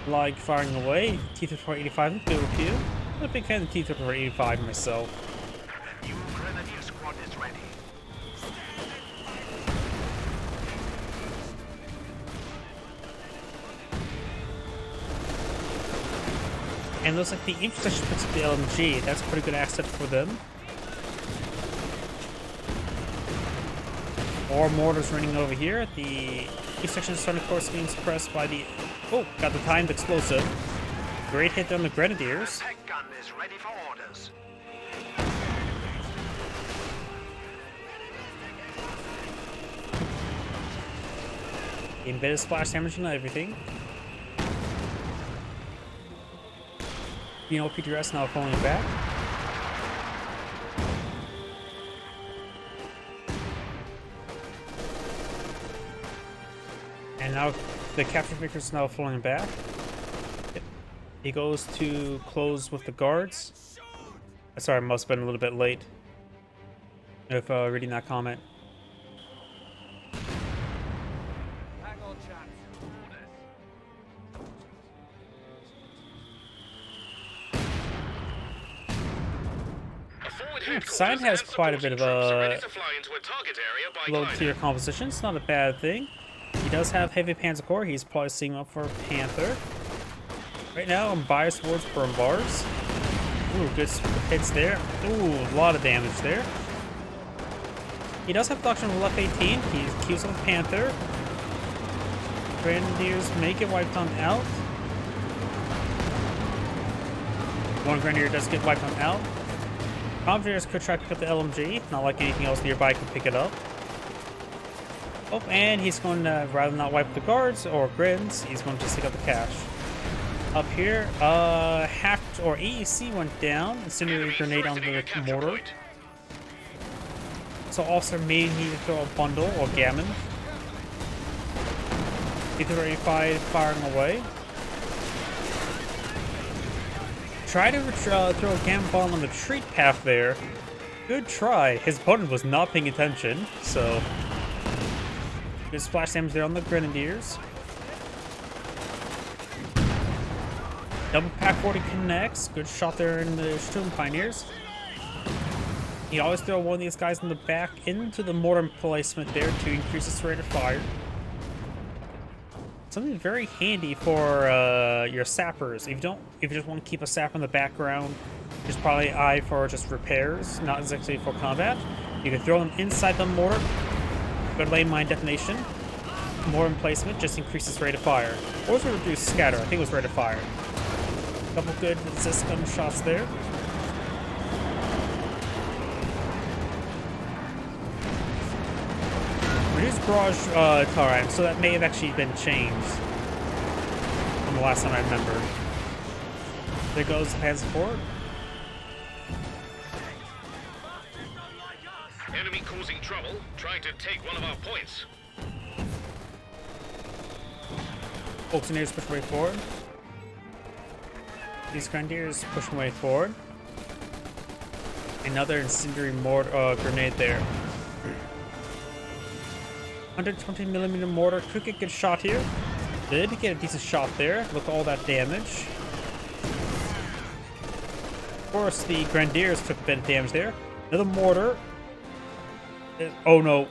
S1: Like firing away. T-3485 and Bill Q. I'm a big fan of T-3485 myself.
S4: The new Grenadier squad is ready.
S1: And looks like the intersection picks up the LMG. That's a pretty good asset for them. More mortars running over here. The intersection is starting, of course, being suppressed by the... Oh, got the timed explosive. Great hit on the Grenadiers.
S4: Tech gun is ready for orders.
S1: Embedded splash damage and everything. You know, PTRS now falling back. And now the capture victor is now falling back. Yep. He goes to close with the guards. Sorry, I must have been a little bit late if reading that comment.
S5: Hang on, chaps.
S2: A forward headquarters
S1: Side has
S2: and
S1: quite a bit of
S2: supporting troops are
S1: a
S2: ready to fly into a target area by
S1: low
S2: gliding.
S1: tier composition. It's not a bad thing. He does have heavy Panzer Corps. He's probably seeing up for Panther. Right now, I'm biased towards burn bars. Ooh, good hits there. Ooh, a lot of damage there. He does have Doctrine of F-18. He keeps on Panther. Grenadiers may get wiped on out. One Grenadier does get wiped on out. Grenadiers could try to pick up the LMG. Not like anything else nearby can pick it up. Oh, and he's going to, rather than not wipe the guards or grins, he's going to just take out the cash. Up here, hacked or AEC went down. Incendiary grenade on the mortar.
S2: Point.
S1: So officer may need to throw a bundle or gammon. T-35 firing away. Try to throw a gammon bomb on the retreat path there. Good try. His opponent was not paying attention, so good splash damage there on the Grenadiers. Double Pack 40 connects. Good shot there in the Sturm Pioneers. He always throw one of these guys in the back into the mortar placement there to increase its rate of fire. Something very handy for your sappers. If you just want to keep a sapper in the background, just probably eye for just repairs, not exactly for combat. You can throw them inside the mortar. Good lane mine detonation. Mortar placement just increases rate of fire. Or was it reduced scatter? I think it was rate of fire. Couple good assist gun shots there. Reduced barrage time, so that may have actually been changed from the last time I remember. There goes the Panzer forward.
S2: Enemy causing trouble, trying to take one of our points.
S1: Volkswagens push way forward. These Grenadiers push way forward. Another incendiary mortar grenade there. 120mm mortar could get a good shot here. Did get a decent shot there. Look at all that damage. Of course, the Grenadiers took a bit of damage there. Another mortar. Oh no.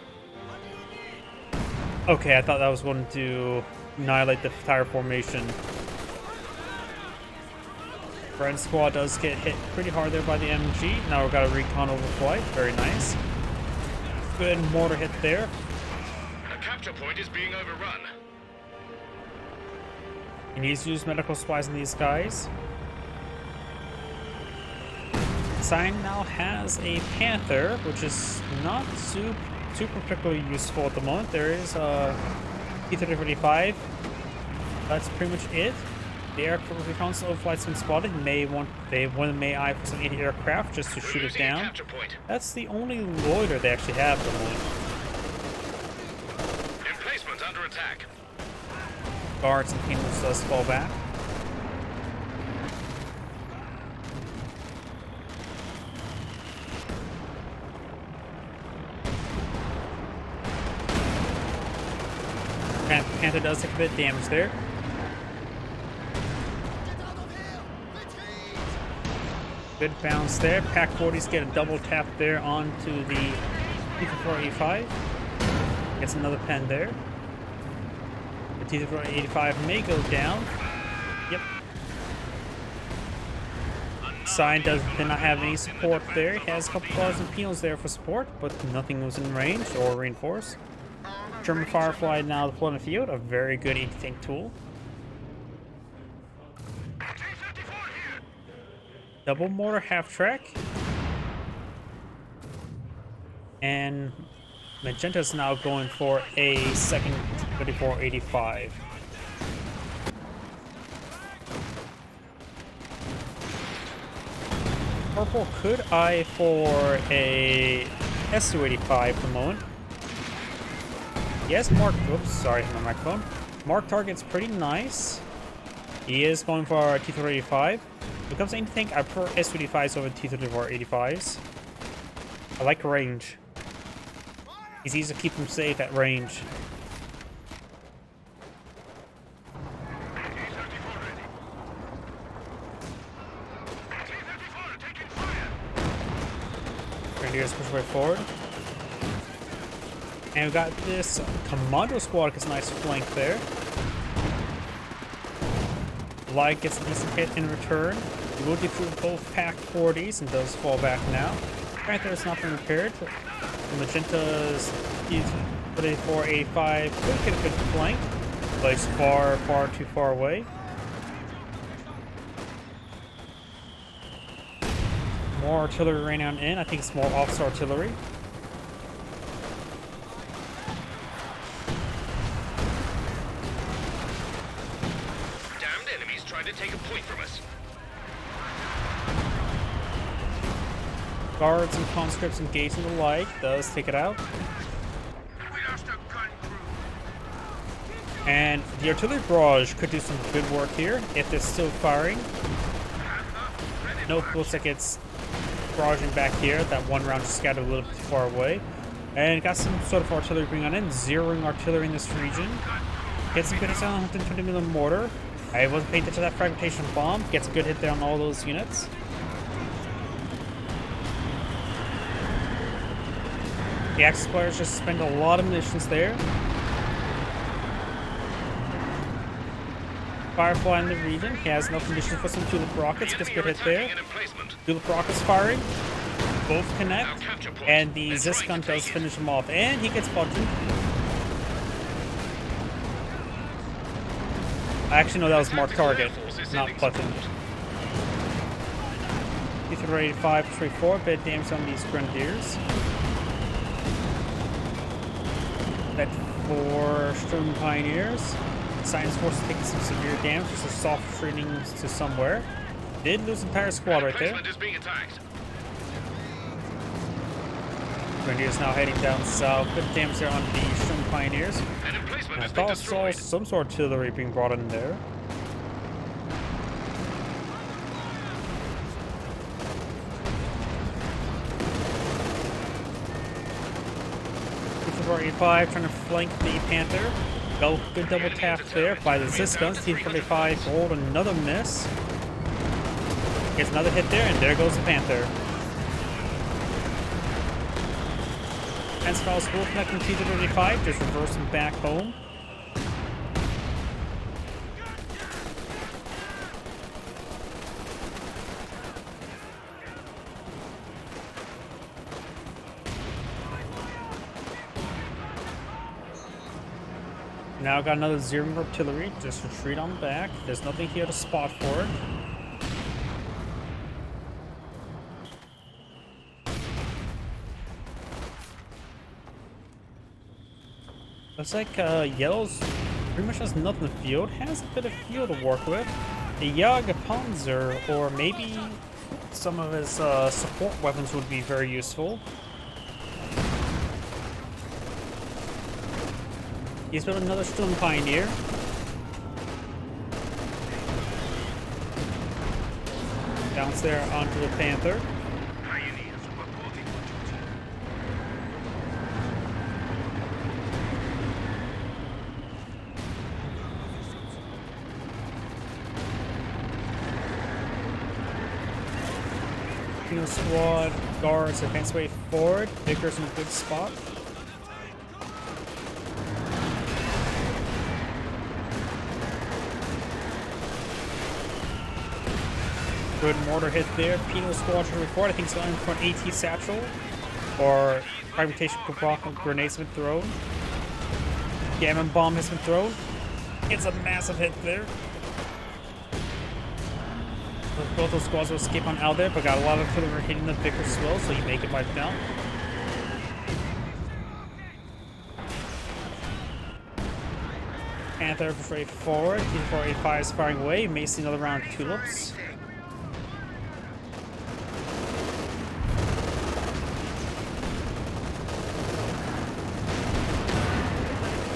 S1: Okay, I thought that was going to annihilate the entire formation. Friend squad does get hit pretty hard there by the MG. Now we've got a recon overflight. Very nice. Good mortar hit there.
S2: A capture point is being overrun.
S1: He needs to use medical supplies on these guys. Sign now has a Panther, which is not super particularly useful at the moment. There is a T-35. That's pretty much it. The aircraft reconnaissance overflight's been spotted. May eye for some anti-aircraft just to shoot it
S2: Losing a
S1: down.
S2: capture point.
S1: That's the only loiter they actually have at the moment.
S2: Emplacement under attack.
S1: Guards and Kingdoms does fall back. Panther does take a bit of damage there. Good bounce there. Pack 40s get a double tap there onto the T-485. Gets another pen there. The T-485 may go down. Yep. Sign did not have any support there. He has a couple claws and penals there for support, but nothing was in range or reinforced. German Firefly now deployed in the field, a very good anti-tank tool. Double mortar half track. And Magenta's now going for a second 3485. Purple could eye for a S285 for the moment. Yes, Mark. Oops, sorry, my microphone. Mark target's pretty nice. He is going for a T-35. When it comes to anything, I prefer S-285s over T-34-85s. I like range. It's easy to keep them safe at range. Grenadiers push way forward. And we've got this Commando squad gets a nice flank there. Light gets an instant hit in return. He will defeat both Pack 40s and does fall back now. Panther has not been repaired. Magenta's T-3485 could get a good flank, but it's far too far away. More artillery raining on in. I think it's more officer artillery.
S2: Damned enemies trying to take a point from us.
S1: Guards and conscripts engaging the light does take it out.
S3: We lost a gun crew.
S1: And the artillery barrage could do some good work here if they're still firing. Nope, looks like it's barraging back here. That one round just scattered a little bit too far away. And got some sort of artillery bring on in. Zeroing artillery in this region. Gets a good hit on 120mm mortar. I wasn't paying attention to that fragmentation bomb. Gets a good hit there on all those units. The Axis players just spend a lot of munitions there. Firefly in the region. He has enough munitions for some tulip rockets. Gets a good hit there. Tulip rockets firing. Both connect. And the Zis gun does finish him off. And he gets bludgeoned. I actually know that was marked target, not bludgeoned. T-35, 3-4. Bit damage on these Grenadiers. That for Sturm Pioneers. Science Force taking some severe damage. Just a soft retreating to somewhere. Did lose an entire squad right there.
S2: Is being attacked.
S1: Grenadiers now heading down south. Good damage there on the Sturm Pioneers.
S2: An emplacement
S1: And I
S2: has been
S1: thought I saw
S2: destroyed.
S1: some sort of artillery being brought in there. T-45 trying to flank the Panther. Good double tap there by the Zis guns. T-45 rolled another miss. Gets another hit there, and there goes the Panther. Fence will connect from T-35, just reverse him back home. Now got another zero artillery. Just retreat on back. There's nothing here to spot for it. Looks like Yellow's pretty much has nothing in the field. Has a bit of fuel to work with. The Jagdpanzer, or maybe some of his support weapons would be very useful. He's built another Sturm Pioneer. Bounce there onto the Panther.
S3: Pioneers reporting for duty.
S1: Kino Squad guards advance way forward. Vickers in a good spot. Good mortar hit there. Penal Squad should report. I think it's going for an AT satchel. Or fragmentation grenades have been thrown. Gammon bomb has been thrown. It's a massive hit there. Both those squads will escape on out there, but got a lot of artillery hitting the Vickers as well, so you make it wipe down. Panther straight forward. T-485 is firing away. May see another round of tulips.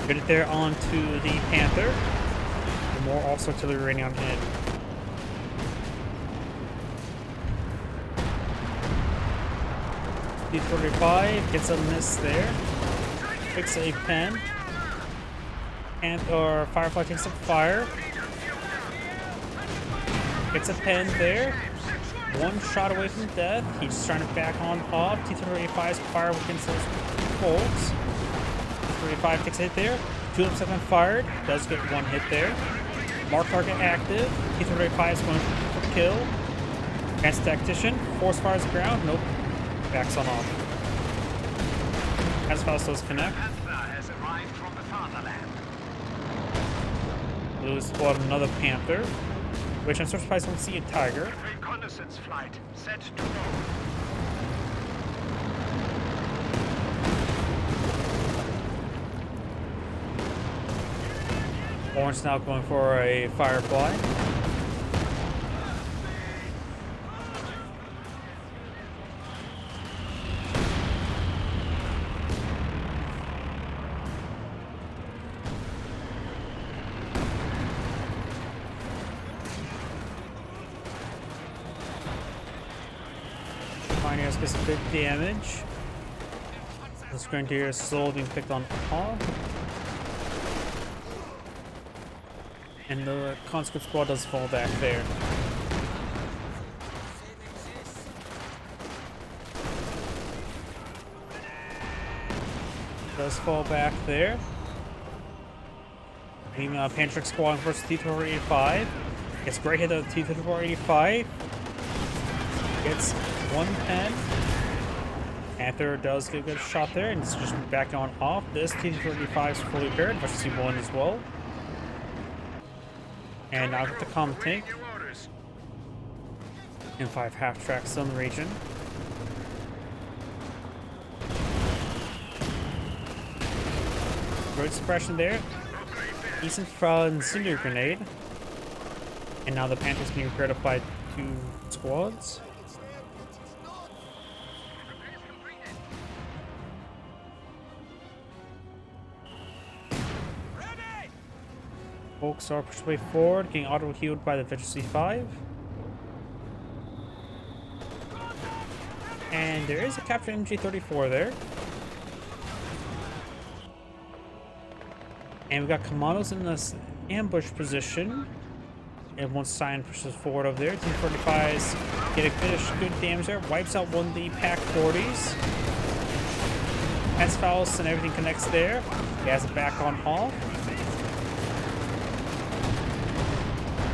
S1: Get it there onto the Panther. And more also artillery raining on him. T-45 gets a miss there. Picks a pen. Or Firefly takes some fire. Gets a pen there. One shot away from death. He's just trying to back on off. T-35's fire against those folks. T-35 takes a hit there. Tulips have been fired. Does get one hit there. Mark target active. T-35 is going for kill. Advanced tactician. Force fires ground. Nope. Backs on off. As fast as connect.
S4: Has arrived from the fatherland.
S1: Blue spot another Panther. Which I'm surprised won't see a Tiger.
S4: Reconnaissance flight set to go.
S1: Orange now going for a Firefly. Pioneers gets a bit damage. This Grenadier is slowly being picked on off. And the conscript squad does fall back there. Does fall back there. Meanwhile, Pantrick squad versus T-485. Gets great hit of T-485. Gets one pen. Panther does get a good shot there, and it's just back on off. This T-485 is fully repaired, versus C1 as well. And now get the comm tank. And 5 half tracks on the region. Road suppression there. Decent from Incendiary Grenade. And now the Panther's being repaired up by 2 squads. Folks are pushed way forward, getting auto-healed by the Victor C5. And there is a captured MG34 there. And we've got commandos in this ambush position. And one Cyan pushes forward over there. T-45s get a bit of good damage there. Wipes out one of the Pack 40s. Has fouls and everything connects there. He has it back on off.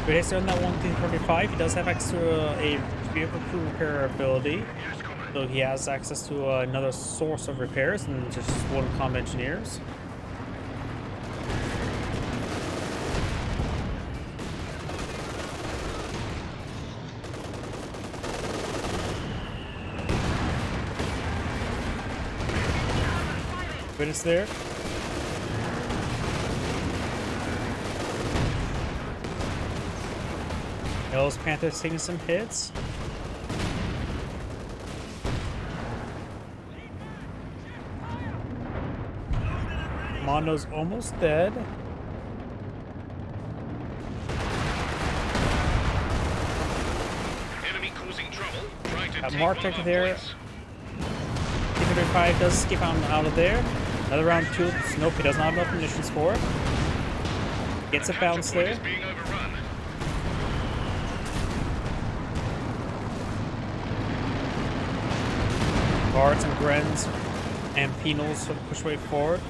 S1: Good hits on that one T-45. He does have access to a vehicle crew repair ability. So he has access to another source of repairs and just one comm engineers. Witness there. Those Panthers taking some hits. Mondo's almost dead.
S2: Enemy causing trouble. Trying to
S1: Got
S2: take
S1: Mark
S2: one of
S1: right
S2: our
S1: there.
S2: points.
S1: T-35 does skip out of there. Another round two. Nope, he doesn't have enough munitions for it. Gets a
S2: Capture
S1: bounce
S2: point
S1: there.
S2: is being overrun.
S1: Guards and Grens and Penals sort of push way forward.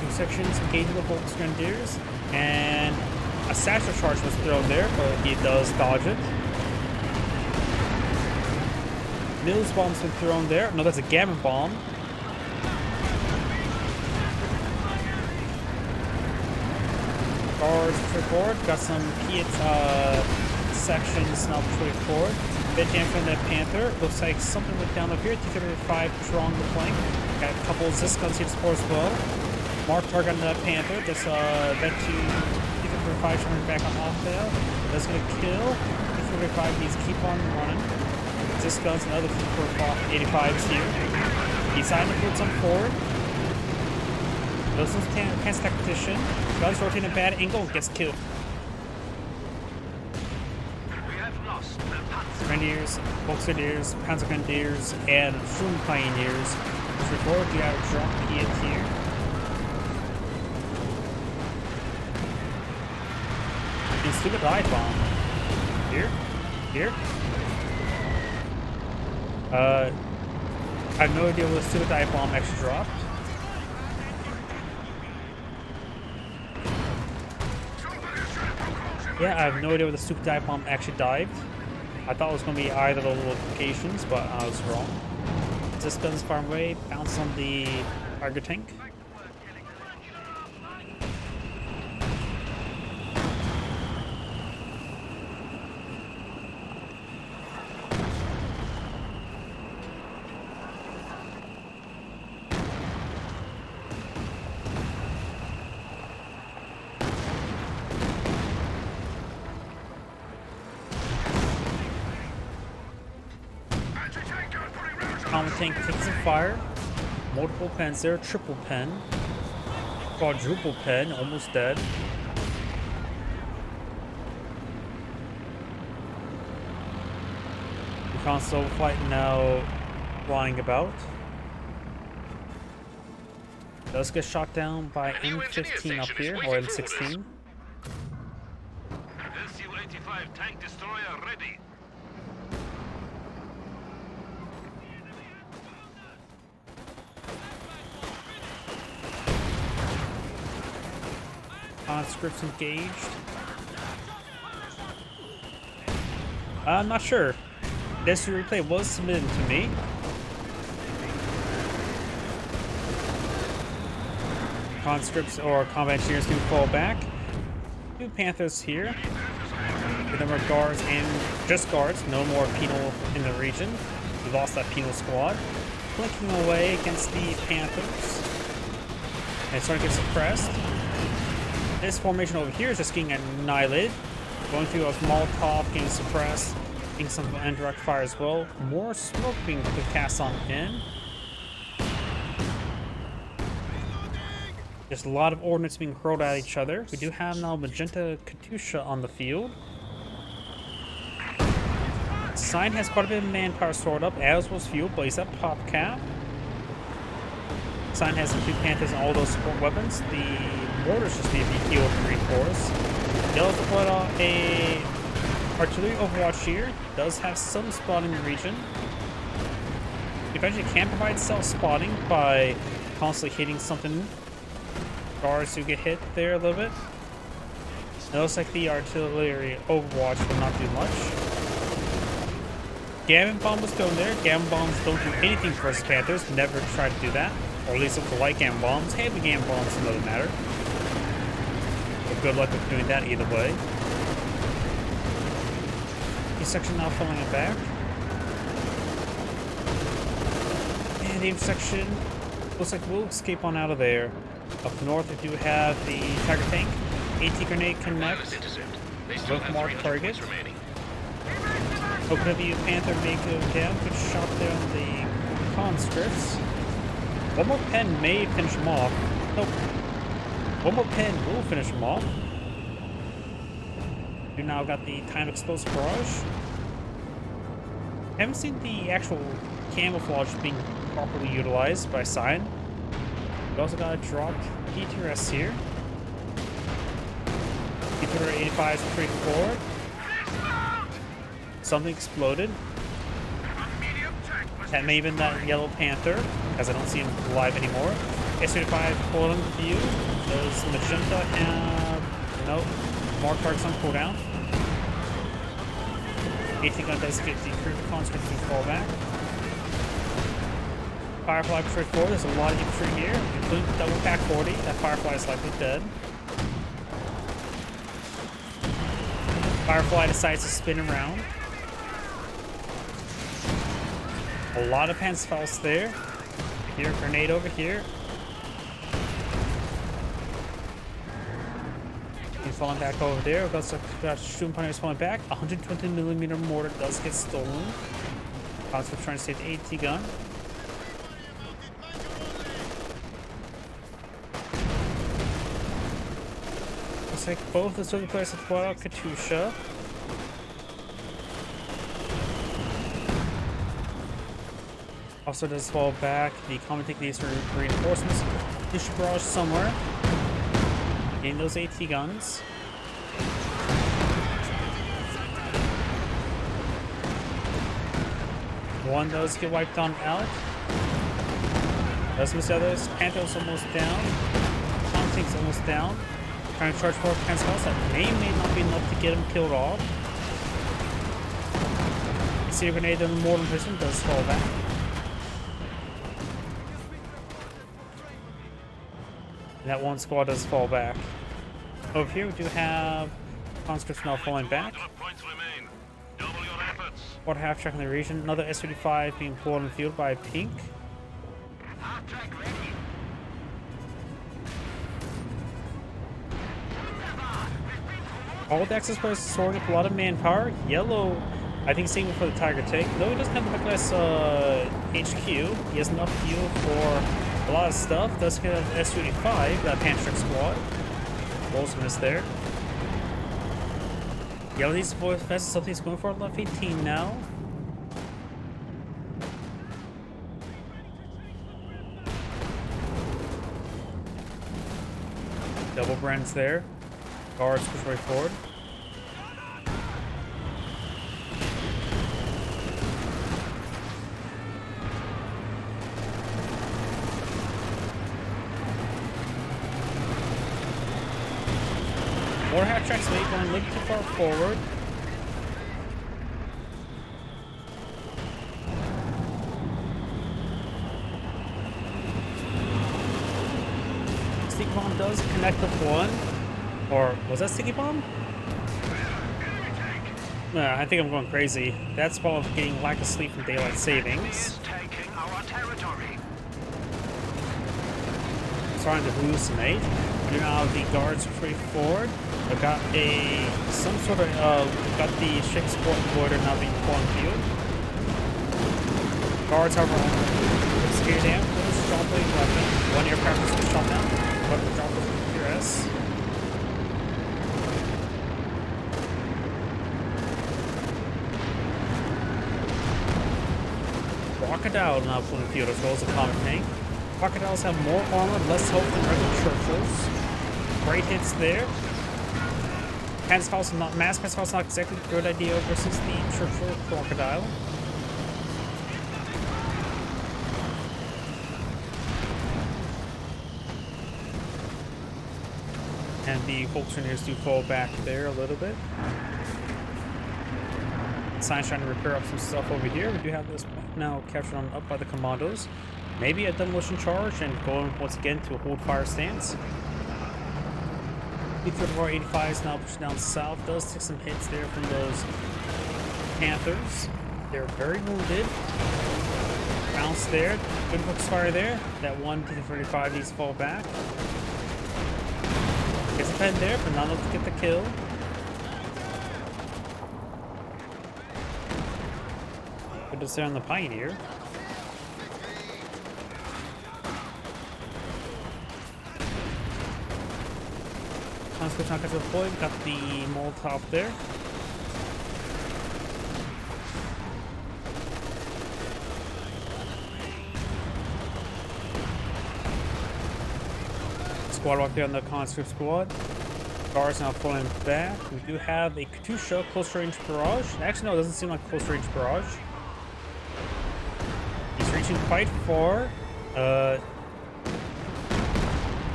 S1: Two sections engaging the Volks Grenadiers. And a satchel charge was thrown there, but he does dodge it. Mills bomb's been thrown there. No, that's a Gammon bomb. Guards push forward. Got some Piet sections now push forward. Bit jam from that Panther. Looks like something went down up here. T-35 strong the flank. Got a couple of Ziscons here to support as well. Mark target on that Panther. This that T-35 turning back on off there. That's gonna kill. T-35 needs to keep on running. Ziscons and other T-85s here. Deciding to put some forward. Wilson's Pants Tactician. Guns rotating a bad angle, gets killed.
S4: We have lost the Panzer.
S1: Grenadiers, Volksgrenadiers, Panzer Grenadiers, and Sturm Pioneers. Push forward, you have drop Piet here. And stupid dive bomb. Here? Here? I have no idea what the stupid dive bomb actually dropped. Yeah, I have no idea where the super dive bomb actually dived. I thought it was going to be either of the locations, but I was wrong. This gun's far away, bounce on the Tiger tank. Common tank takes some fire. Multiple pens there, triple pen. Quadruple pen, almost dead. The console fight now flying about. Does get shot down by M15 up here, or M16.
S3: SU-85 tank destroyer ready.
S1: Conscripts engaged. I'm not sure. This replay was submitted to me. Conscripts or combat engineers do fall back. Two Panthers here. The number of guards and just guards. No more penal in the region. We lost that penal squad. Flanking away against the Panthers. And starting to get suppressed. This formation over here is just getting annihilated. Going through a Molotov, getting suppressed, getting some indirect fire as well. More smoke being cast on in. There's a lot of ordnance being hurled at each other. We do have now Magenta Katusha on the field. Sign has quite a bit of manpower stored up, as was Fuel, but he's at pop cap. Sign has the two Panthers and all those support weapons. The mortars just need to be healed and reinforced. Does put a artillery overwatch here. Does have some spotting in the region. Eventually can provide self-spotting by constantly hitting something. Guards who get hit there a little bit. It looks like the artillery overwatch will not do much. Gammon bomb was thrown there. Gammon bombs don't do anything versus Panthers. Never try to do that. Or at least look for light gammon bombs. Heavy gammon bombs is another matter. But good luck with doing that either way. This section now filling it back. And the intersection. Looks like we'll escape on out of there. Up north, we do have the Tiger Tank. AT grenade connect.
S2: Wireless intercept. They still
S1: Both
S2: have
S1: marked
S2: 300
S1: target.
S2: points remaining.
S1: OPW Panther may go down. Good shot there on the conscripts. One more pen may finish him off. Nope. One more pen will finish him off. We now got the time explosive barrage. Haven't seen the actual camouflage being properly utilized by Sign. We also got a dropped PTRS here. P-Turret 85 is pretty forward. Something exploded. That may have been that Yellow Panther, as I don't see him alive anymore. S-35 pulling view. Does Magenta have... Nope. More targets on cooldown. AT gun does get the crew conscript to fall back. Firefly Patrol 4, there's a lot of infantry here, including double pack 40. That Firefly is likely dead. Firefly decides to spin around. A lot of Panzerfaust there. Here, grenade over here. He's falling back over there. We've got shooting punters falling back. 120mm mortar does get stolen. Conscript trying to save the AT gun. Looks like both the Soviet players have brought out Katyusha. Also does fall back. The common take these for reinforcements. Katyusha barrage somewhere. Getting those AT guns. One does get wiped on out. Does miss the others. Panther's almost down. Tank's almost down. Trying to charge for Panzerfaust. That may not be enough to get him killed off. See a grenade in the mortar prison does fall back. And that one squad does fall back. Over here we do have conscripts now falling back.
S3: 100 points remain. Double your efforts.
S1: Water half track in the region. Another S-35 being pulled in the field by Pink.
S4: Half track ready.
S1: All the access players storing up a lot of manpower. Yellow, I think same for the Tiger Tank. Though he doesn't have the class HQ, he has enough fuel for a lot of stuff. Does get an S-35, that Panther squad. Boltzmann is there. Yellow needs to avoid fast, something's going for left 18 now. Double Brand's there. Guards push right forward. More half tracks late, going a little too far forward. Sticky Bomb does connect with one. Or was that Sticky Bomb? I think I'm going crazy. That's part of getting lack of sleep from daylight savings.
S4: Taking our territory.
S1: Trying to hallucinate. You now have the guards pretty forward. I've got some sort of got the Shake Sport border now being put on field. Guards however let's get down. Let's drop a weapon. One aircraft is getting shot down. But the drop of PRS. Crocodile now put in the field as well as a common tank. Crocodiles have more armor, less health than regular Churchills. Great hits there. Panzerfaust not mass Panzerfaust not exactly a good idea versus the Churchill Crocodile. And the Volkswagens do fall back there a little bit. Sign's trying to repair up some stuff over here. We do have this now captured on up by the commandos. Maybe a demolition charge and going once again to a hold fire stance. P-34 85 is now pushing down south. Does take some hits there from those Panthers. They're very wounded. Rounds almost there. Good focus fire there. That one T-35 needs to fall back. Gets a pen there, but not enough to get the kill. Good to stay on the Pioneer. Conscript not gets deployed. Got the Molotov there. Squad walk there on the conscript squad. Guards now pulling back. We do have a Katusha close range barrage. Actually, no, it doesn't seem like close range barrage. He's reaching quite far.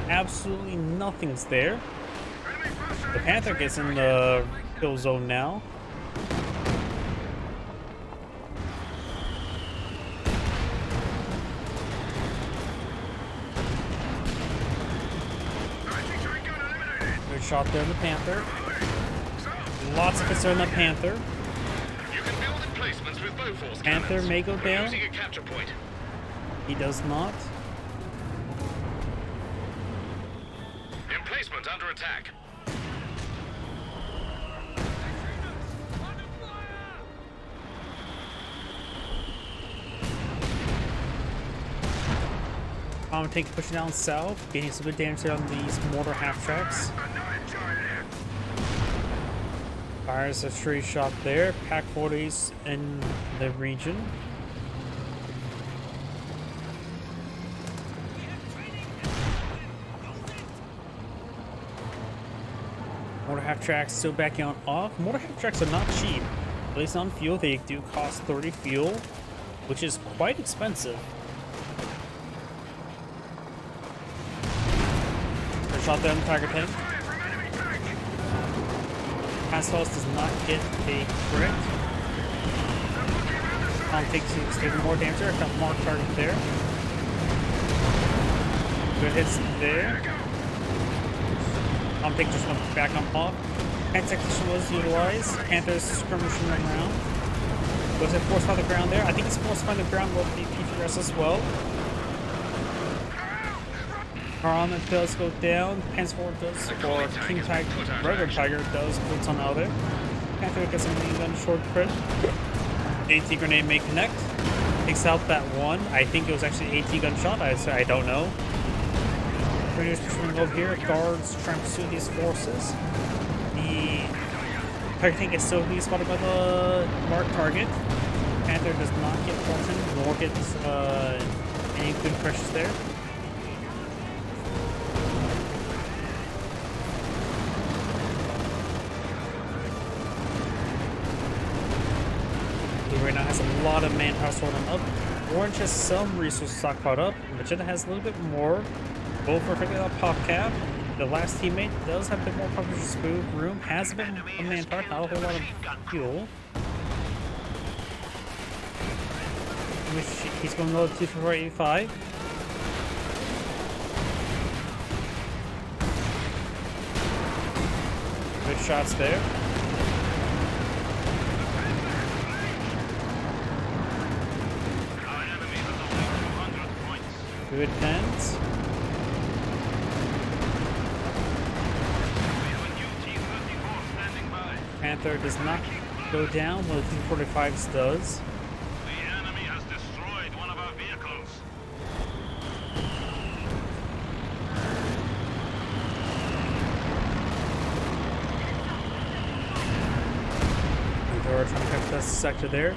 S1: Absolutely nothing's there. The Panther gets in the kill zone now. Good shot there in the Panther. Lots of concern on the Panther.
S2: You can build emplacements with Bofors
S1: Panther
S2: cannons.
S1: may go
S2: We're
S1: down.
S2: using a capture point.
S1: He does not.
S2: Emplacement under attack.
S1: Tank pushing down south, getting some good damage there on these mortar half tracks. Fires a straight shot there. Pack 40s in the region. Mortar half tracks still backing on off. Mortar half tracks are not cheap. At least on fuel, they do cost 30 fuel, which is quite expensive. Shot there on the Tiger tank. Passhouse does not get a crit. Takes taking more damage there. Got more target there. Good hits there. Take just went back on off. Tactician was utilized. Panther's skirmishing around. Was it forced on the ground there? I think it's forced on the ground with the PTRS as well. Our armament does go down. Panzer does, or King Tiger, regular Tiger does puts on out there. Panther gets a mini gun short crit. AT grenade may connect. Takes out that one. I think it was actually an AT gun shot. I don't know. Grenadiers pushing over here. Guards trying to pursue these forces. The Tiger tank is still being spotted by the marked target. Panther does not get fortune, nor gets any good pressures there. Right now has a lot of manpower sorting up. Orange has some resources stockpiled up. Magenta has a little bit more. Both are picking up pop cap. The last teammate does have a bit more coverage room. Has a bit of manpower, not a whole lot of fuel. He's going low to 485. Good shots there. Good pens. Panther does not go down, while the T-45s does.
S3: The enemy has destroyed one of our vehicles.
S1: They're trying to catch that sector there.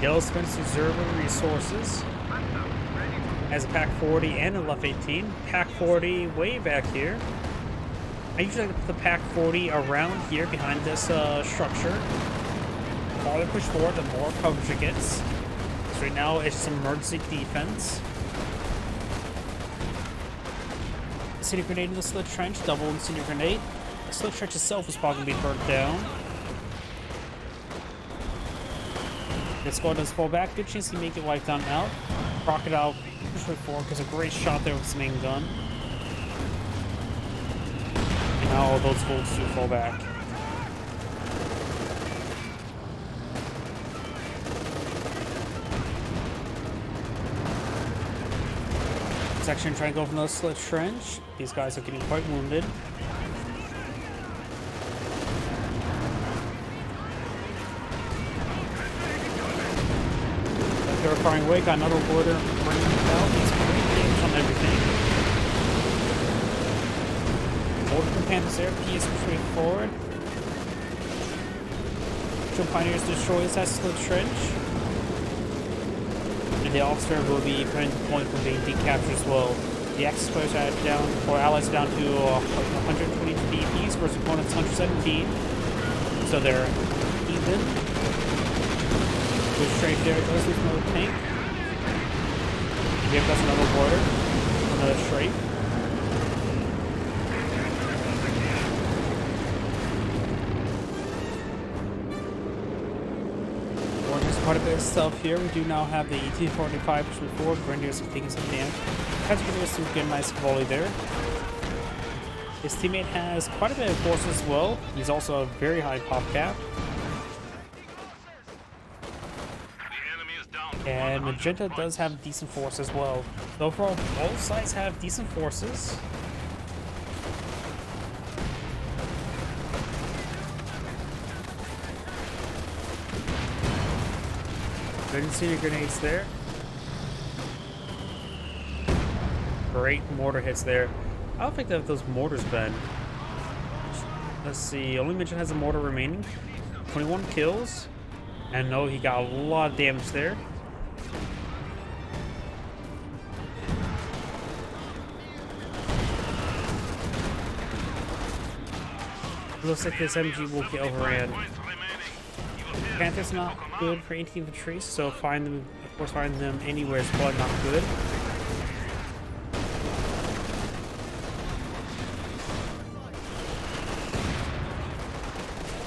S1: Yellow spends reserving resources. Has a Pack 40 and a Left 18. Pack 40 way back here. I usually like to put the Pack 40 around here behind this structure. The farther push forward, the more coverage it gets. So right now it's some emergency defense. Incendiary grenade in the slit trench, double incendiary grenade. The slit trench itself is probably going to be burnt down. The squad does fall back. Good chance he may get wiped on out. Crocodile push forward because a great shot there with his main gun. And now all those folks do fall back. section trying to go for another slit trench. These guys are getting quite wounded. They're firing away, got another loader running out. He's pretty damage on everything. Loader from Panthers there, he is pushing forward. Two Pioneers destroys that split trench. And the officer will be putting the point for being decaptured as well. The Axis players are down, or allies are down to 120 DPs versus opponents 117. So they're even. Good strafe there, goes with another tank. Give us another border, another strafe. Warren has quite a bit of stuff here. We do now have the ET-45 pushing forward. Grenadiers are taking some damage. Has to give us some good, nice volley there. His teammate has quite a bit of force as well. He's also a very high pop cap. And Magenta does have decent force as well. So overall, both sides have decent forces. Didn't see any grenades there. Great mortar hits there. I don't think that those mortars been. Let's see, only Magenta has a mortar remaining. 21 kills. And no, he got a lot of damage there. Looks like this MG will get overran. Panther's not good for anti-infantry, so find them, of course, find them anywhere is probably not good.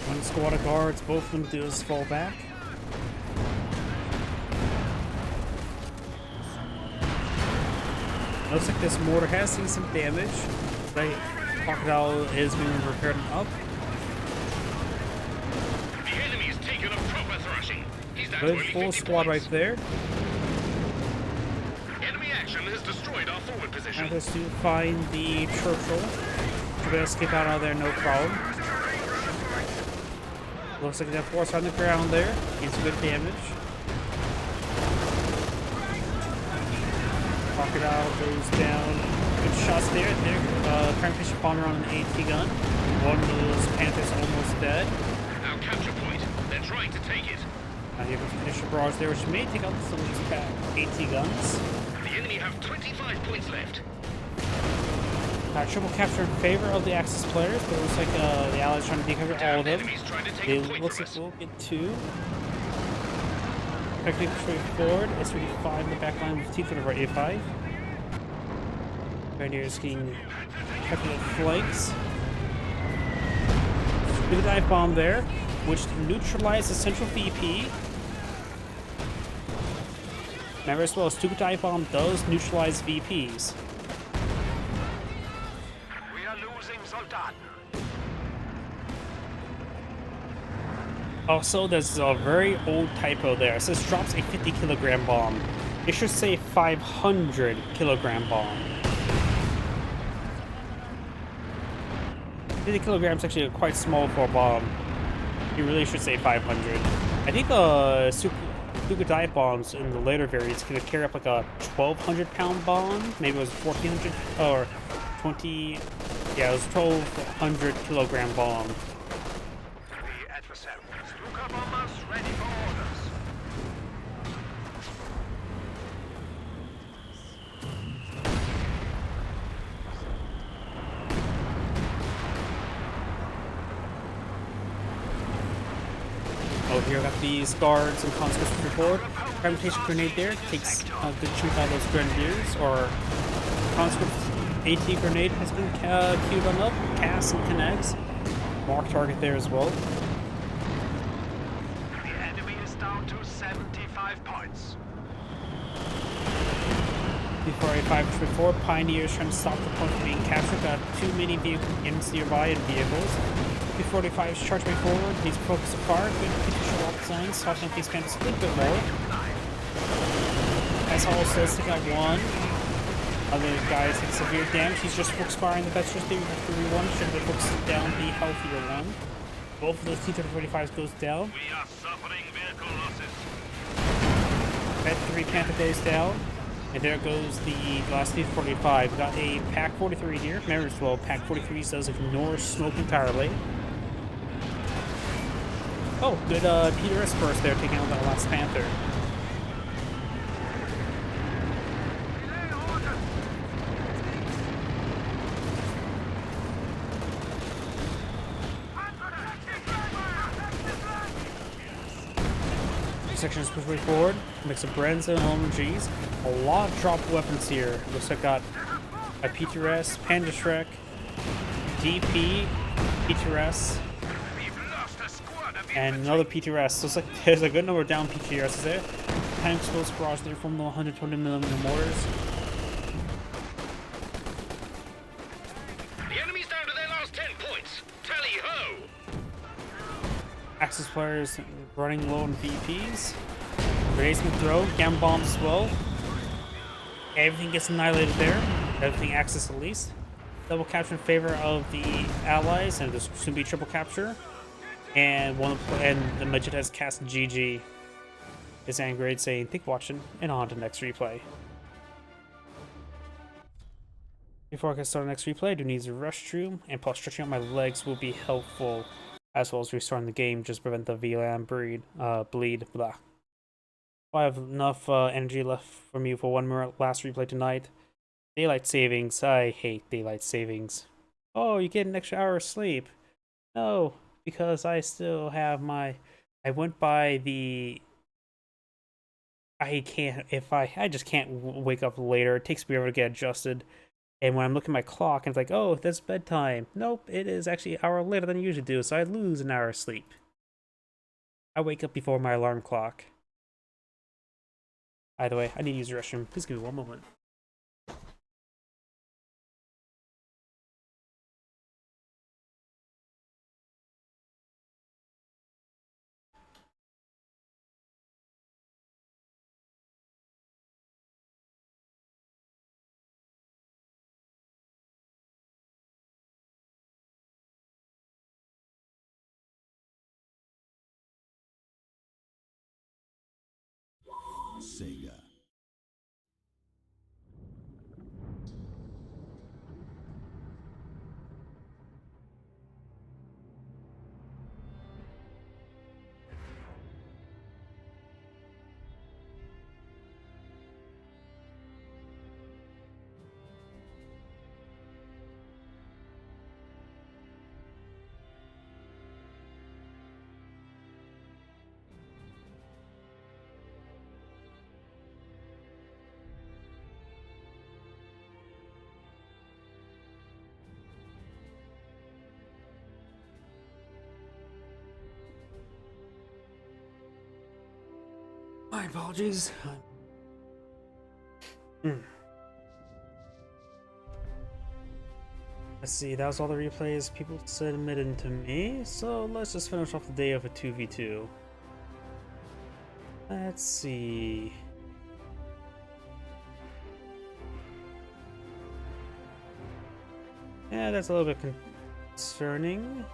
S1: One squad of guards, both of them do is fall back. Looks like this mortar has seen some damage. The Crocodile is being repaired and up.
S2: The enemy's taken a proper thrashing. He's at
S1: Good
S2: only
S1: full
S2: 50
S1: squad
S2: points.
S1: right there.
S2: Enemy action has destroyed our forward position.
S1: Panthers do find the Churchill. Should be able to skip out of there, no problem. Looks like that force on the ground there. Getting some good damage. Crocodile goes down. Good shots there. Prime Fisher Bomber on an AT gun. One of those Panthers almost dead.
S2: Our capture point. They're trying to take it.
S1: Here goes Finisher Barrage there, which may take out some of these AT guns.
S2: The enemy have 25 points left.
S1: Triple capture in favor of the Axis players, but it looks like the Allies trying to decapture all of them.
S2: Enemies trying to take
S1: It
S2: a point
S1: looks
S2: from
S1: like
S2: us.
S1: we'll get two. Technically straightforward. S35 in the back line with T for the right A5. Grenadiers getting technical flanks. Big dive bomb there, which neutralizes the central VP. Remember as well, Stuka dive bomb does neutralize VPs.
S4: We are losing Soldaten.
S1: Also, there's a very old typo there. It says drops a 50 kilogram bomb. It should say 500 kilogram bomb. 50 kilograms actually quite small for a bomb. You really should say 500. I think the Stuka dive bombs in the later variants can carry up like a 1,200 pound bomb. Maybe it was 1,400 or 20. Yeah, it was 1,200 kilogram bomb.
S4: The adversary. Stuka bombers ready for orders.
S1: Oh, here I got these guards and conscripts for board. Fragmentation grenade there takes a good chunk out of those grenadiers, or conscripts. AT grenade has been queued on up. Cast and connects. Mark target there as well.
S4: The enemy is down to 75 points.
S1: Before A5 Pioneers trying to stop the point from being captured. Got too many vehicles nearby and vehicles. P-45 is charged way forward. Needs to focus the fire. Good potential lock zones. Softening these panels a little bit more. As Hall says, take out one. Other guys take severe damage. He's just expiring the best just 3-1. Should have been focusing down the healthier one. Both of those T-35s goes down.
S3: We are suffering vehicle losses.
S1: Med 3 Panther goes down. And there goes the last T-45. We got a Pack 43 here. Remember as well, Pack 43 does ignore smoke entirely. Oh, good PRS burst there, taking out that last Panther. Section is pushing forward. Mix of Brens and LMGs. A lot of dropped weapons here. Looks like I got a PTRS, Panda Shrek, DP, PTRS, and another PTRS. So it's like there's a good number of down PTRSs there. Tank exposed barrage there from the 120mm mortars.
S2: The enemy's down to their last 10 points. Tally ho!
S1: Axis players running low on VPs. Grenades can throw, gamma bombs as well. Everything gets annihilated there. Everything Axis at least. Double capture in favor of the allies, and there's soon be triple capture. And the Midget has cast GG. Is Angrade saying, "Think watching," and on to the next replay. Before I can start the next replay, I do need a restroom, and plus stretching out my legs will be helpful, as well as restarting the game just to prevent the VLAN bleed. Blah. I have enough energy left for me for one more last replay tonight. Daylight savings. I hate daylight savings. Oh, you get an extra hour of sleep. No, because I still have my... I went by the... I just can't wake up later. It takes me forever to get adjusted. And when I'm looking at my clock, it's like, oh, that's bedtime. Nope, it is actually an hour later than I usually do, so I lose an hour of sleep. I wake up before my alarm clock. Either way, I need to use the restroom. Please give me one moment.
S6: Sega.
S1: My apologies. Let's see, that was all the replays people submitted to me, so let's just finish off the day of a 2v2. Let's see. Yeah, that's a little bit concerning.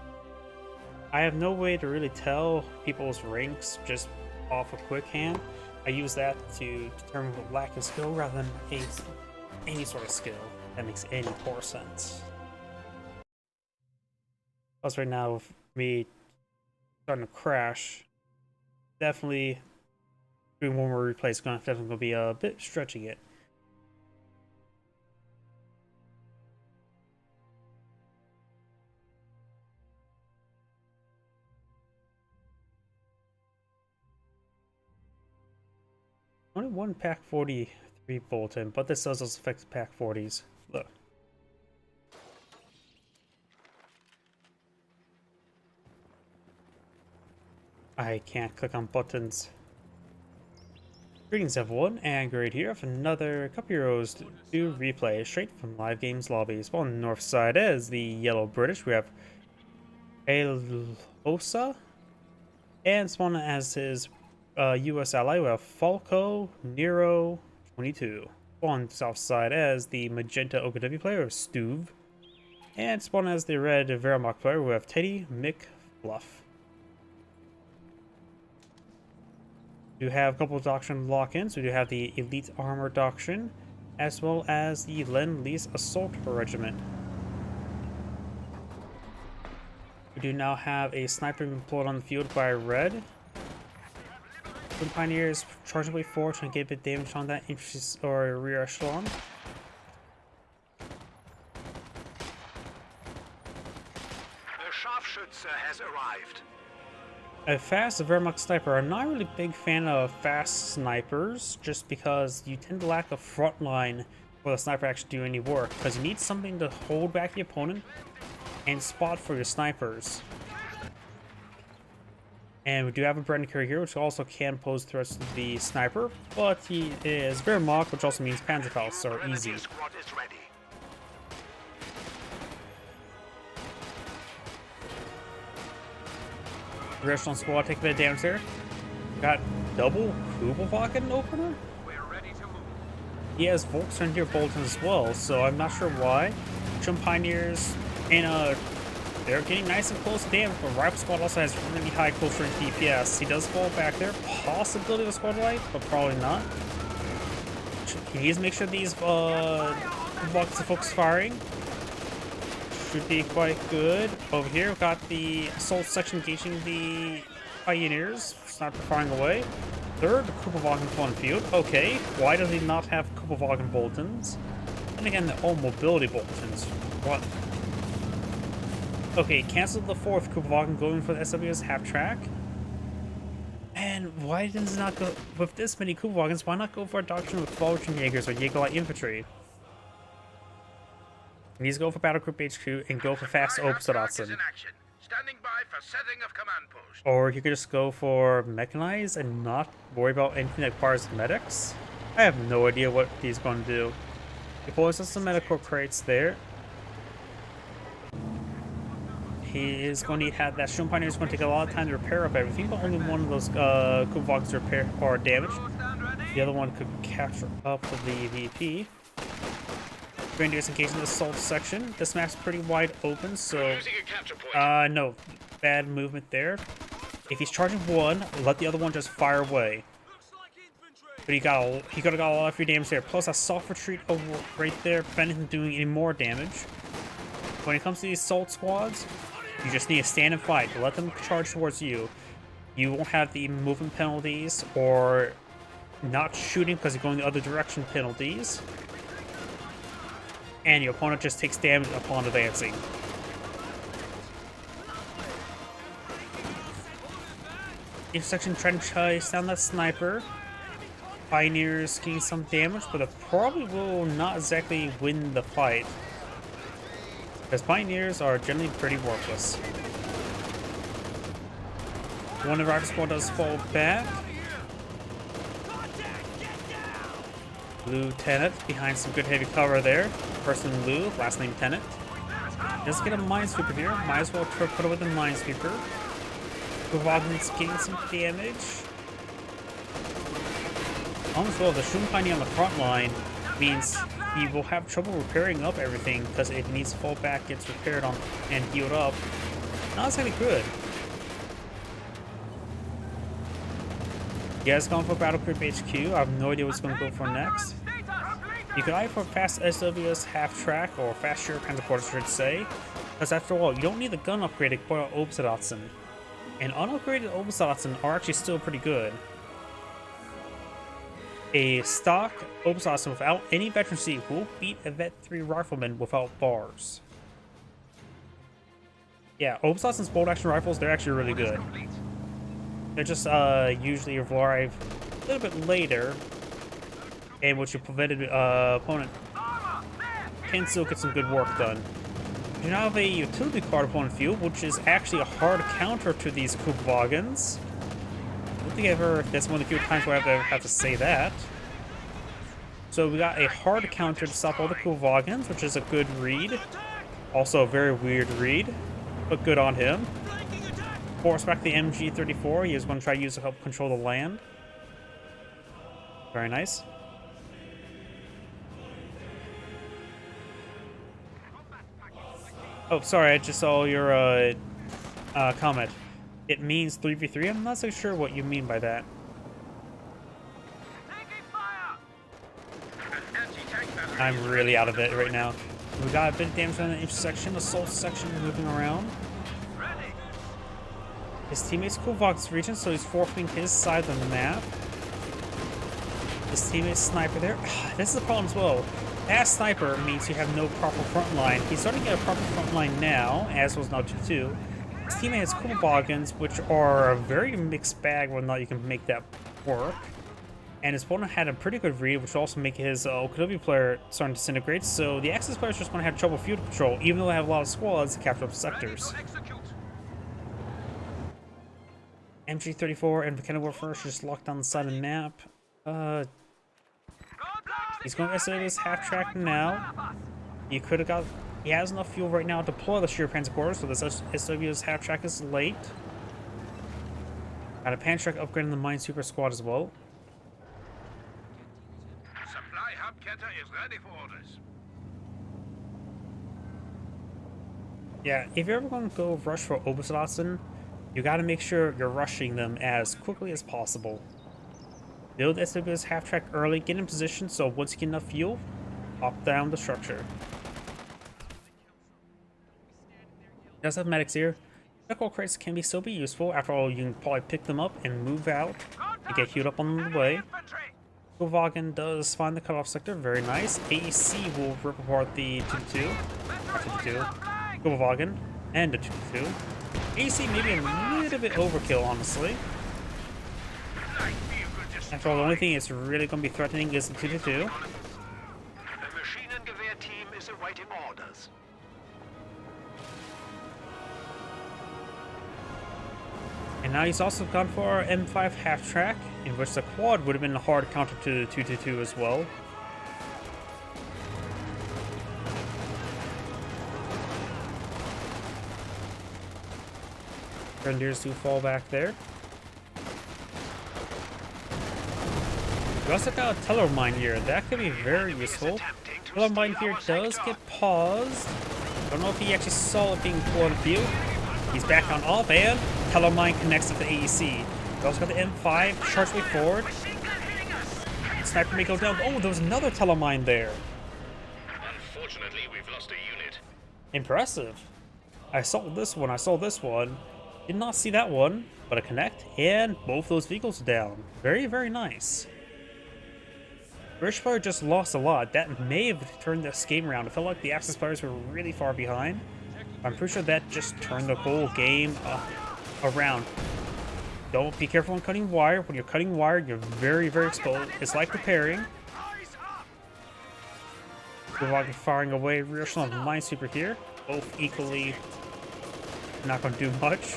S1: I have no way to really tell people's ranks just off a quick hand. I use that to determine what lack of skill rather than any sort of skill that makes any poor sense. Plus right now with me starting to crash, definitely doing one more replay is definitely going to be a bit stretching it. Only one Pack 43 Bolton, but this does also affect Pack 40s. Look. I can't click on buttons. Greetings everyone, and Grade here with another Cup Heroes 2 replay straight from Live Games lobbies. On the north side is the Yellow British. We have Elosa, and spawn as his US ally, we have Falco Nero 22. spawn south side as the magenta OKW player of Stuve, and spawn as the red Wehrmacht player we have Teddy, Mick, Fluff. We do have a couple of doctrine lock-ins. We do have the Elite Armor Doctrine, as well as the Lend-Lease Assault Regiment. We do now have a sniper being deployed on the field by red. Twin Pioneers charging wave forward, trying to get a bit of damage on that infantry or rear echelon.
S4: The Scharfschütze has arrived.
S1: A fast Wehrmacht sniper. I'm not really a big fan of fast snipers, just because you tend to lack a front line for the sniper to actually do any work, because you need something to hold back the opponent and spot for your snipers. And we do have a Brendan Carey here, which also can pose threats to the sniper, but he is Wehrmacht, which also means Panzerfaust are easy.
S4: Squad is ready.
S1: Echelon squad take a bit of damage there. Got double Kubelwagen opener?
S4: We're ready to move.
S1: He has Volksturm Bolton as well, so I'm not sure why. Jump Pioneers and they're getting nice and close to damage, but Rifle Squad also has really high close range DPS. He does fall back there. Possibility of a squad light, but probably not. He needs to make sure these buckets of focus firing. Should be quite good. Over here, we've got the assault section engaging the Pioneers. Sniper firing away. Third, the Kubelwagen on field. Okay, why does he not have Kubelwagen Boltons? And again, they're all mobility Boltons. What? Okay, cancel the fourth Kubelwagen going for the SWS half track. And why does it not go with this many Kubelwagens? Why not go for a doctrine with Fallschirm Jaegers or Jaeger Light Infantry? He needs to go for Battle Group HQ and go for fast Obersoldaten.
S4: Standing by for setting of command post.
S1: Or you could just go for Mechanized and not worry about anything that requires medics. I have no idea what he's going to do. He pulls us some medical crates there. He is going to need that Shun Pioneer is going to take a lot of time to repair up everything, but only one of those Kubelwagens to repair or damage. The other one could capture up the VP. Grenadiers engaging the assault section. This map's pretty wide open, so
S2: Losing a capture point.
S1: no, bad movement there. If he's charging one, let the other one just fire away. But he could have got a lot of free damage there. Plus a soft retreat over right there, preventing him doing any more damage. When it comes to these assault squads, you just need to stand and fight. Let them charge towards you. You won't have the movement penalties or not shooting because you're going the other direction penalties. And your opponent just takes damage upon advancing. Intersection trying to chase down that sniper. Pioneers getting some damage, but it probably will not exactly win the fight. Because Pioneers are generally pretty worthless. One of the Rifle Squad does fall back. Lieutenant behind some good heavy cover there. First name Lou, last name Tennant. Just get a Minesweeper here. Might as well put it with a Minesweeper. Kubelwagen's getting some damage. Almost well, the Shun Pioneer on the front line means he will have trouble repairing up everything because if it needs to fall back, gets repaired on and healed up. Not exactly good. You guys going for Battle Group HQ? I have no idea what's going to go for next. You could either for fast SWS half track or fast Sure Panzer Quarters, I should say. Because after all, you don't need the gun upgrade to put out Obersoldaten. And unupgraded Obersoldaten are actually still pretty good. A stock Obersoldaten without any veterancy will beat a Vet 3 rifleman without bars. Yeah, Obersoldaten's bolt action rifles, they're actually really good. They're just usually arrive a little bit later, and which will prevent opponent can still get some good work done. You now have a utility card opponent field, which is actually a hard counter to these Kubelwagens. I don't think that's one of the few times where I have to say that. So we got a hard counter to stop all the Kubelwagens, which is a good read. Also a very weird read, but good on him. Force back the MG34. He is going to try to use it to help control the land. Very nice. Oh, sorry, I just saw your comment. It means 3v3. I'm not so sure what you mean by that.
S5: Taking fire!
S1: I'm really out of it right now. We got a bit of damage on the intersection, assault section moving around.
S5: Ready!
S1: His teammate's Kovacs region, so he's forfeiting his side of the map. His teammate's sniper there. This is a problem as well. As sniper means you have no proper front line. He's starting to get a proper front line now, as was now 2-2. His teammate has Kovagens, which are a very mixed bag whether or not you can make that work. And his opponent had a pretty good read, which will also make his Okonobi player starting to disintegrate. So the Axis players just going to have trouble field control, even though they have a lot of squads to capture up sectors. MG34 and McKenna Warfare just locked down the side of the map. He's going to SW his half track now. He could have got. He has enough fuel right now to deploy the sheer Panzer Corps, so this SW's half track is late. Got a Panzer track upgrade in the Minesweeper squad as well.
S4: Supply hub Keta is ready for orders.
S1: Yeah, if you're ever going to go rush for Obersalzen, you got to make sure you're rushing them as quickly as possible. Build SW's half track early, get in position so once you get enough fuel, pop down the structure. He does have medics here. Medical crates can still be useful. After all, you can probably pick them up and move out to get healed up on the way. Kovagen does find the cutoff sector, very nice. AEC will rip apart the 2-2. Kovagen and the 2-2. AEC maybe a little bit overkill, honestly. After all, the only thing it's really going to be threatening is the 2-2.
S4: The machine and gewehr team is awaiting orders.
S1: And now he's also gone for our M5 half track, in which the quad would have been a hard counter to the 2-2 as well. Grenadiers do fall back there. We also got a teller mine here. That could be very useful. Teller mine here does get paused. Don't know if he actually saw it being deployed in the field. He's back on off, and teller mine connects with the AEC. We also got the M5 charge way forward. Sniper may go down. Oh, there was another teller mine there.
S2: Unfortunately, we've lost a unit.
S1: Impressive. I saw this one. I saw this one. Did not see that one, but a connect, and both those vehicles are down. Very, very nice. British player just lost a lot. That may have turned this game around. It felt like the Axis players were really far behind. I'm pretty sure that just turned the whole game around. Don't be careful when cutting wire. When you're cutting wire, you're very, very exposed. It's like repairing. Kovagen firing away rear echelon of Minesweeper here. Both equally not going to do much.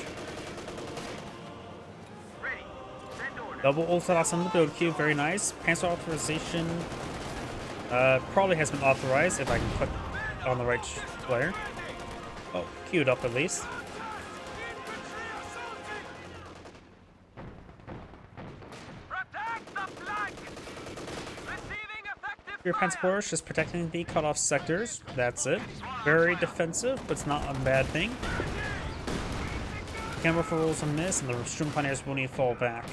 S1: Double Ultimas on the build queue, very nice. Panzer authorization probably has been authorized if I can click on the right player. Oh, queued up at least. Your Panzer Corps is just protecting the cutoff sectors. That's it. Very defensive, but it's not a bad thing. Camera for rolls a miss, and the Sturm Pioneers will need to fall back.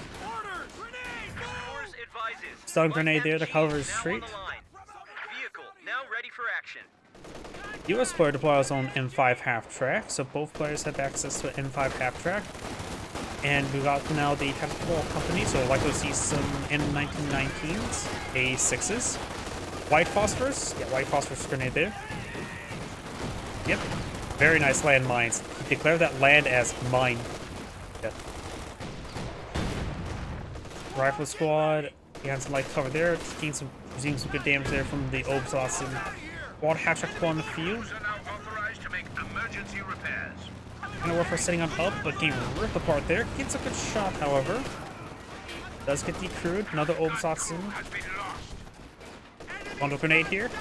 S1: Stun grenade there to cover his street. US player deploys on M5 half track, so both players have access to M5 half track. And we got now the tactical company, so I'd like to see some M1919s, A6s. White phosphorus, yeah, white phosphorus grenade there. Yep, very nice land mines. Declare that land as mine. Yep. Rifle squad. Behind some light cover there, seeing some good damage there from the Obersalzen. Quad half track on the field. And Warfare setting on up, but getting ripped apart there. Gets a good shot, however. Does get decrewed. Another Obersalzen. Bundle grenade here.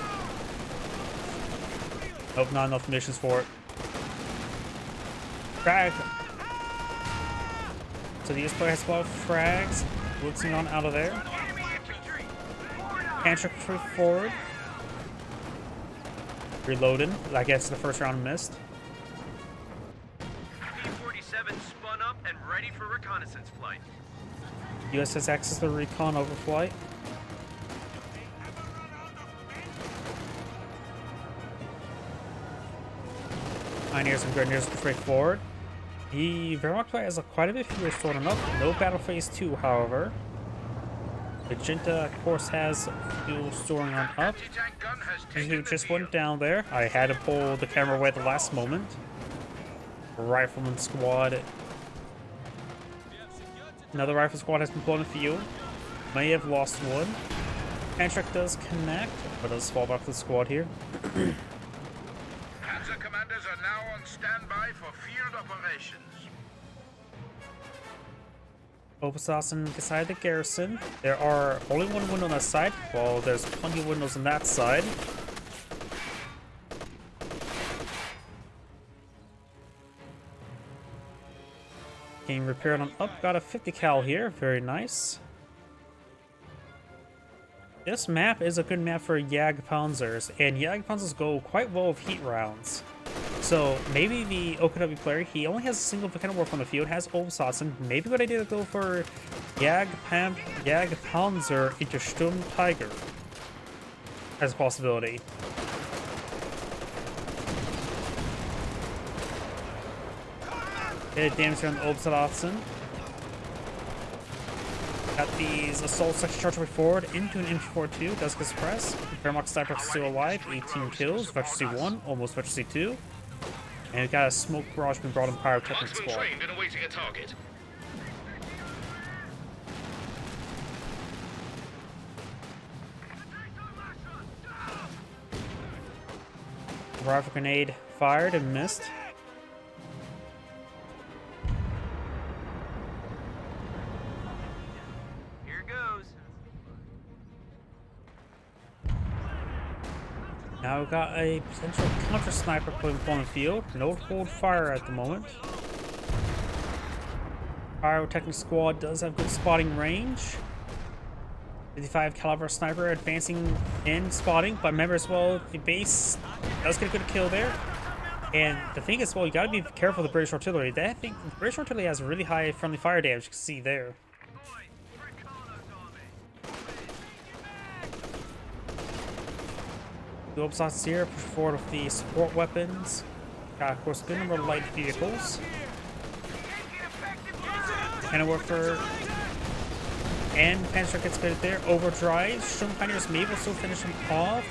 S1: Nope, not enough munitions for it. Frag. So the US player has 12 frags. Blitzing on out of there. Panzer forward. Reloading. I guess the first round missed.
S4: and ready for reconnaissance flight.
S1: US has access to recon overflight. Pioneers and Grenadiers straight forward. The Wehrmacht has quite a bit fewer stored enough. No battle phase 2, however. Magenta, of course, has fuel storing on up.
S4: Anti-tank gun has
S1: Who
S4: taken the
S1: just
S4: field.
S1: went down there. I had to pull the camera away at the last moment. Rifleman squad. Another rifle squad has been blown in the field. May have lost one. Pantrack does connect, but does fall back to the squad here.
S4: Panzer commanders are now on standby for field operations.
S1: Oberhausen inside the garrison. There are only one window on that side. Well, there's plenty of windows on that side. Getting repaired on up. Got a 50 cal here. Very nice. This map is a good map for Jagdpanzers, and Jagdpanzers go quite well with heat rounds. So maybe the OKW player, he only has a single Mechanorwarf on the field, has Oberhausen. Maybe a good idea to go for Jagdpanzer into Sturm Tiger as a possibility. Hit damage on the Oberhausen. Got these assault section charge way forward into an MG42. Does get suppressed. Wehrmacht sniper still alive. 18 kills. Veteran C1, almost Veteran C2. And we got a smoke barrage being brought in pyrotechnic
S2: Marksman
S1: squad.
S2: trained and awaiting a target.
S1: Rifle grenade fired and missed.
S4: Here goes.
S1: Now we've got a potential counter sniper putting on the field. No hold fire at the moment. Pyrotechnic squad does have good spotting range. 55 caliber sniper advancing in spotting, but remember as well, the base does get a good kill there. And the thing is, well, you gotta be careful with the British artillery. The British artillery has really high friendly fire damage, you can see there. The Oberhausen here push forward with the support weapons. Got, of course, a good number of light vehicles. Panzerwerfer and Panzer gets good there. Overdrive. Sturm Pioneers may still finish him off.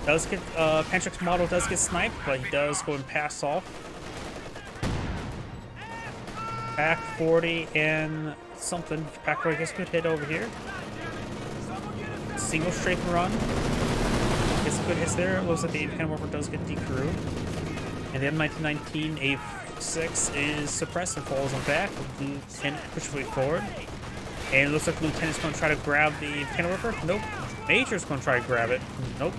S1: Does get Panzer's model does get sniped, but he does go and pass off. Back 40 and something. Back 40 gets a good hit over here. Single strafe and run. Gets some good hits there. It looks like the Panzerwerfer does get decrewed. And the M1919 A6 is suppressed and falls on back. Lieutenant pushes way forward. And it looks like the Lieutenant's going to try to grab the Panzerwerfer. Nope. Major's going to try to grab it. Nope.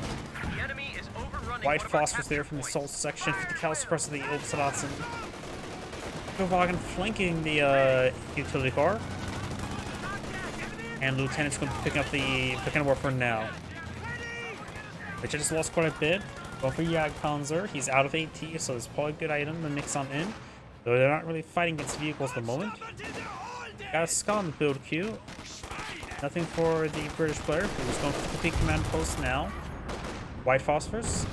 S4: The enemy is overrunning
S1: White
S4: one of our
S1: phosphorus there
S4: capture
S1: from the
S4: points.
S1: assault section. 50 cal suppressor the Oberhausen. Wagen flanking the utility car. And Lieutenant's going to be picking up the Panzerwerfer now. Which I just lost quite a bit. Going for Jagdpanzer. He's out of AT, so it's probably a good item to mix on in. Though they're not really fighting against vehicles at the moment. Got a Scott on the build queue. Nothing for the British player, who's going for the peak command post now. White phosphorus.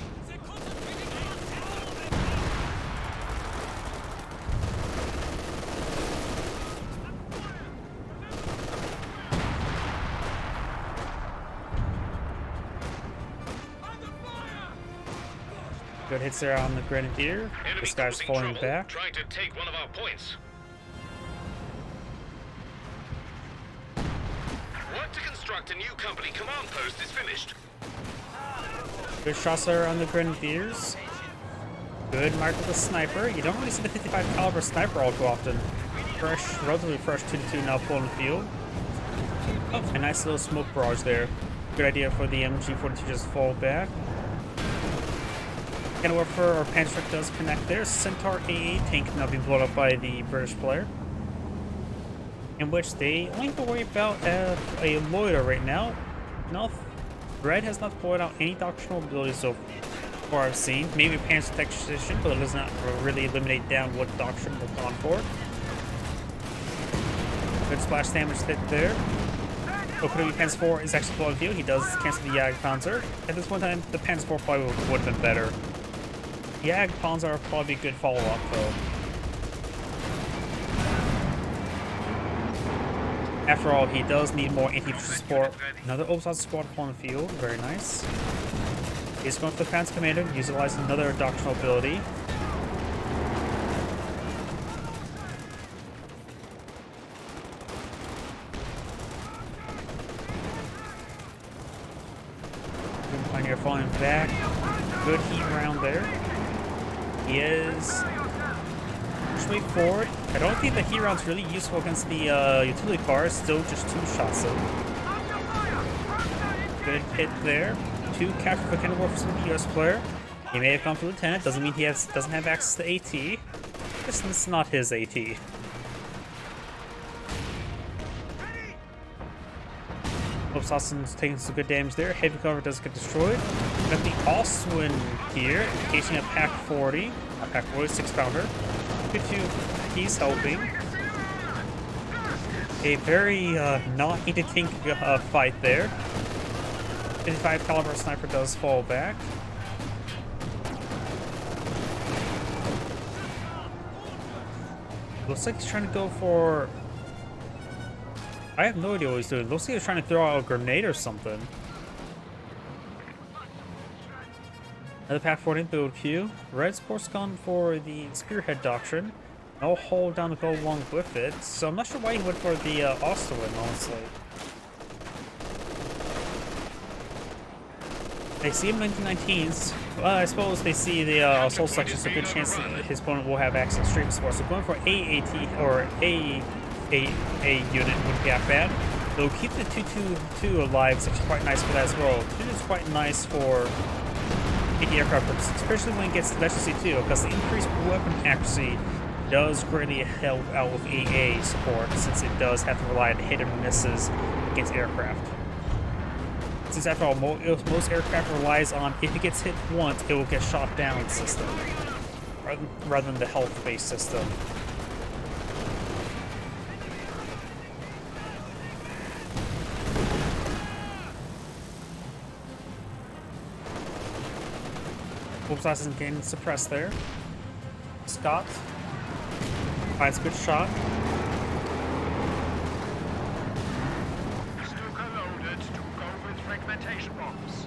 S1: Good hits there on the Grenadier.
S2: Enemy
S1: This guy's
S2: causing
S1: falling
S2: trouble,
S1: back.
S2: trying to take one of our points. Work to construct a new company command post is finished.
S1: Good shots there on the Grenadiers. Good mark with the sniper. You don't really see the 55 caliber sniper all too often. Fresh, relatively fresh 2-2 now pulling the field. Oh, a nice little smoke barrage there. Good idea for the MG42 to just fall back. Panzerwerfer or Panzer does connect there. Centaur AA tank now being blown up by the British player. In which they only have to worry about a loiter right now. No, Red has not deployed out any doctrinal abilities so far I've seen. Maybe Panzer Tactician, but it does not really eliminate down what doctrine we're gone for. Good splash damage hit there. Okunogi Panzer 4 is actually blowing view. He does cancel the Yag Panzer. At this one time, the Panzer 4 probably would have been better. Yag Panzer would probably be a good follow-up though. After all, he does need more anti-infantry support. Another Obusawa squad on the field. Very nice. He's going for the Panzer Commander, utilizing another doctrinal ability. Pioneer falling back. Good heat round there. He is pushing forward. I don't think the heat round's really useful against the utility cars. Still just 2 shots though. Good hit there. 2 capture for Kenner Wolf from the US player. He may have gone for Lieutenant. Doesn't mean he doesn't have access to AT. This is not his AT. Obusawa's taking some good damage there. Heavy cover does get destroyed. Got the Oswin here, casing a Pack 40. A Pack 40, 6-pounder. Good too. He's helping. A very not easy to think fight there. 55 caliber sniper does fall back. Looks like he's trying to go for... I have no idea what he's doing. Looks like he's trying to throw out a grenade or something. Another Pack 14 build queue. Red's of course gone for the Spearhead Doctrine. No hold down to go along with it. So I'm not sure why he went for the Ostwin, honestly. They see him 1919s. I suppose they see the Soul Section, so a good chance that his opponent will have access to Stream Support. So going for AAT or A unit would be bad. They'll keep the 222 alive, it's actually quite nice for that as well. 2 is quite nice for anti-aircraft purposes, especially when it gets to Legacy 2, because the increased weapon accuracy does greatly help out with AA support, since it does have to rely on hit and misses against aircraft. Since after all, most aircraft relies on, if it gets hit once, it will get shot down system, rather than the health-based system. Obusawa isn't getting suppressed there. Scott finds a good shot.
S4: Stuka loaded to go with fragmentation bombs.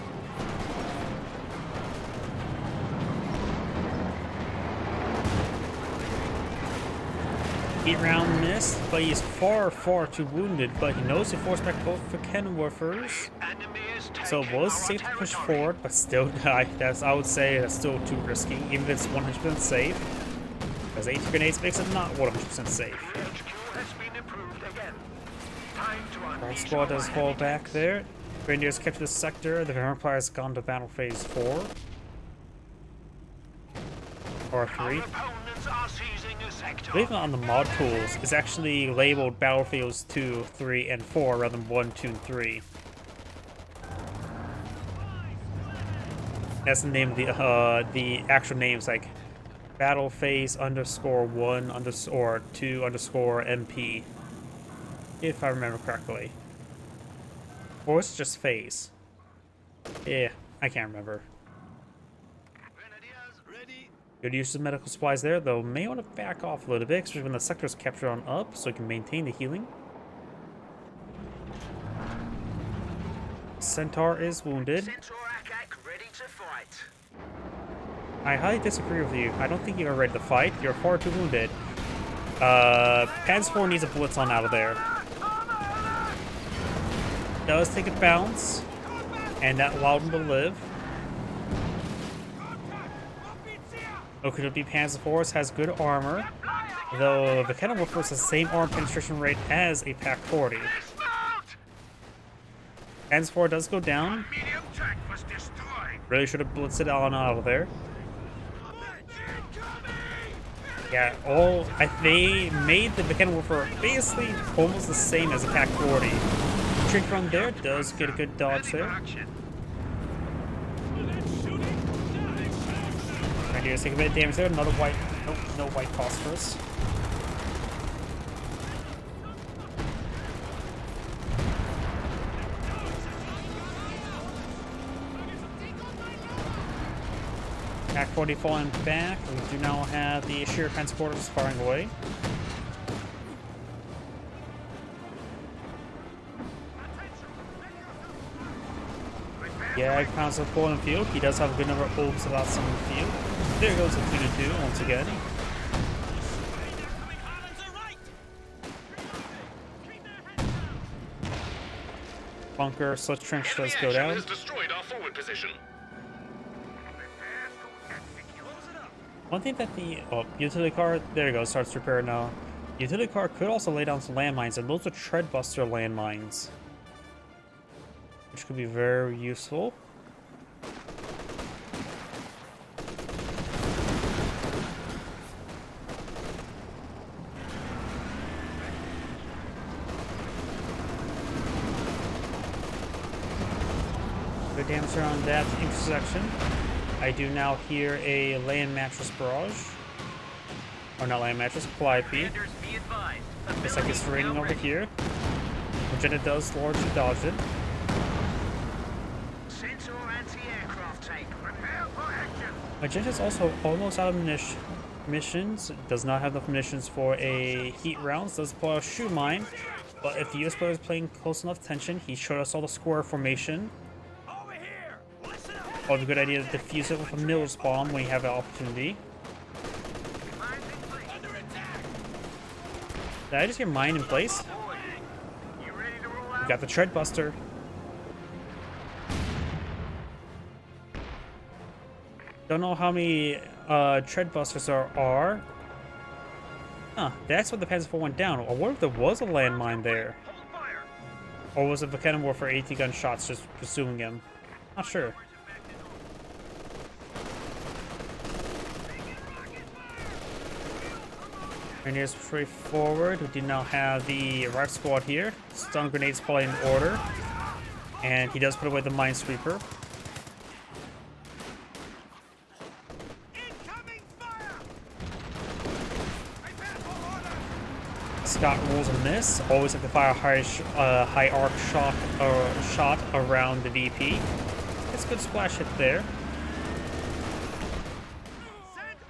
S1: Heat round missed, but he's far too wounded. But he knows he forced back both for Kenworthers. So it was safe to push forward, but still die. I would say that's still too risky, even if it's 100% safe. Because 80 grenades makes it not 100% safe. Our squad does fall back there. Grenadiers kept this sector. The Vampire has gone to battle phase 4. Or 3. I believe on the mod tools, it's actually labeled Battlefields 2, 3, and 4 rather than 1, 2, and 3. That's the name of the actual names, like Battle Phase _1 or 2 MP, if I remember correctly. Or it's just phase. Yeah, I can't remember. Good use of medical supplies there, though may want to back off a little bit, especially when the sector's captured on up, so it can maintain the healing. Centaur is wounded. I highly disagree with you. I don't think you're ready to fight. You're far too wounded. Panzer 4 needs a blitz on out of there. Does take a bounce, and that allowed him to live. Okunogi Panzer Force has good armor, though the Kenner Wolf has the same armor penetration rate as a Pack 40. Panzer 4 does go down. Really should have blitzed it on out of there. Yeah, they made the Kenner Wolf basically almost the same as a Pack 40. Trick run there does get a good dodge there. Grenadiers take a bit of damage there. Another white. Nope, no white phosphorus. Act 40 falling back. We do now have the sheer transporters firing away. Yeah, Council full in the field. He does have a good number of orbs about some in the field. There goes the 2-2 once again. Bunker / trench does go down.
S2: Has destroyed our forward position.
S1: One thing that the utility car, there you go, starts to repair now. Utility car could also lay down some landmines, and those are Treadbuster landmines, which could be very useful. Good damage around that intersection. I do now hear a land mattress barrage. Or not land mattress, Calliope. Looks like it's raining over here. Magenta does largely dodge it.
S4: Sensor anti-aircraft tank. Prepare for action.
S1: Magenta's also almost out of munitions. Does not have enough munitions for a heat rounds. Does pull out a shoe mine. But if the US player is playing close enough tension, he showed us all the square formation. Probably a good idea to defuse it with a Miller's bomb when you have an opportunity. Did I just hear mine in place? We got the Treadbuster. Don't know how many Treadbusters there are. Huh, that's what the Panzer IV went down. Or what if there was a landmine there? Or was it the cannon war for 80 gun shots just pursuing him? Not sure. Grenadiers straight forward. We do now have the right squad here. Stun grenades probably in order. And he does put away the Minesweeper. Scott rolls a miss. Always have to fire a high arc shot around the VP. It's a good splash hit there.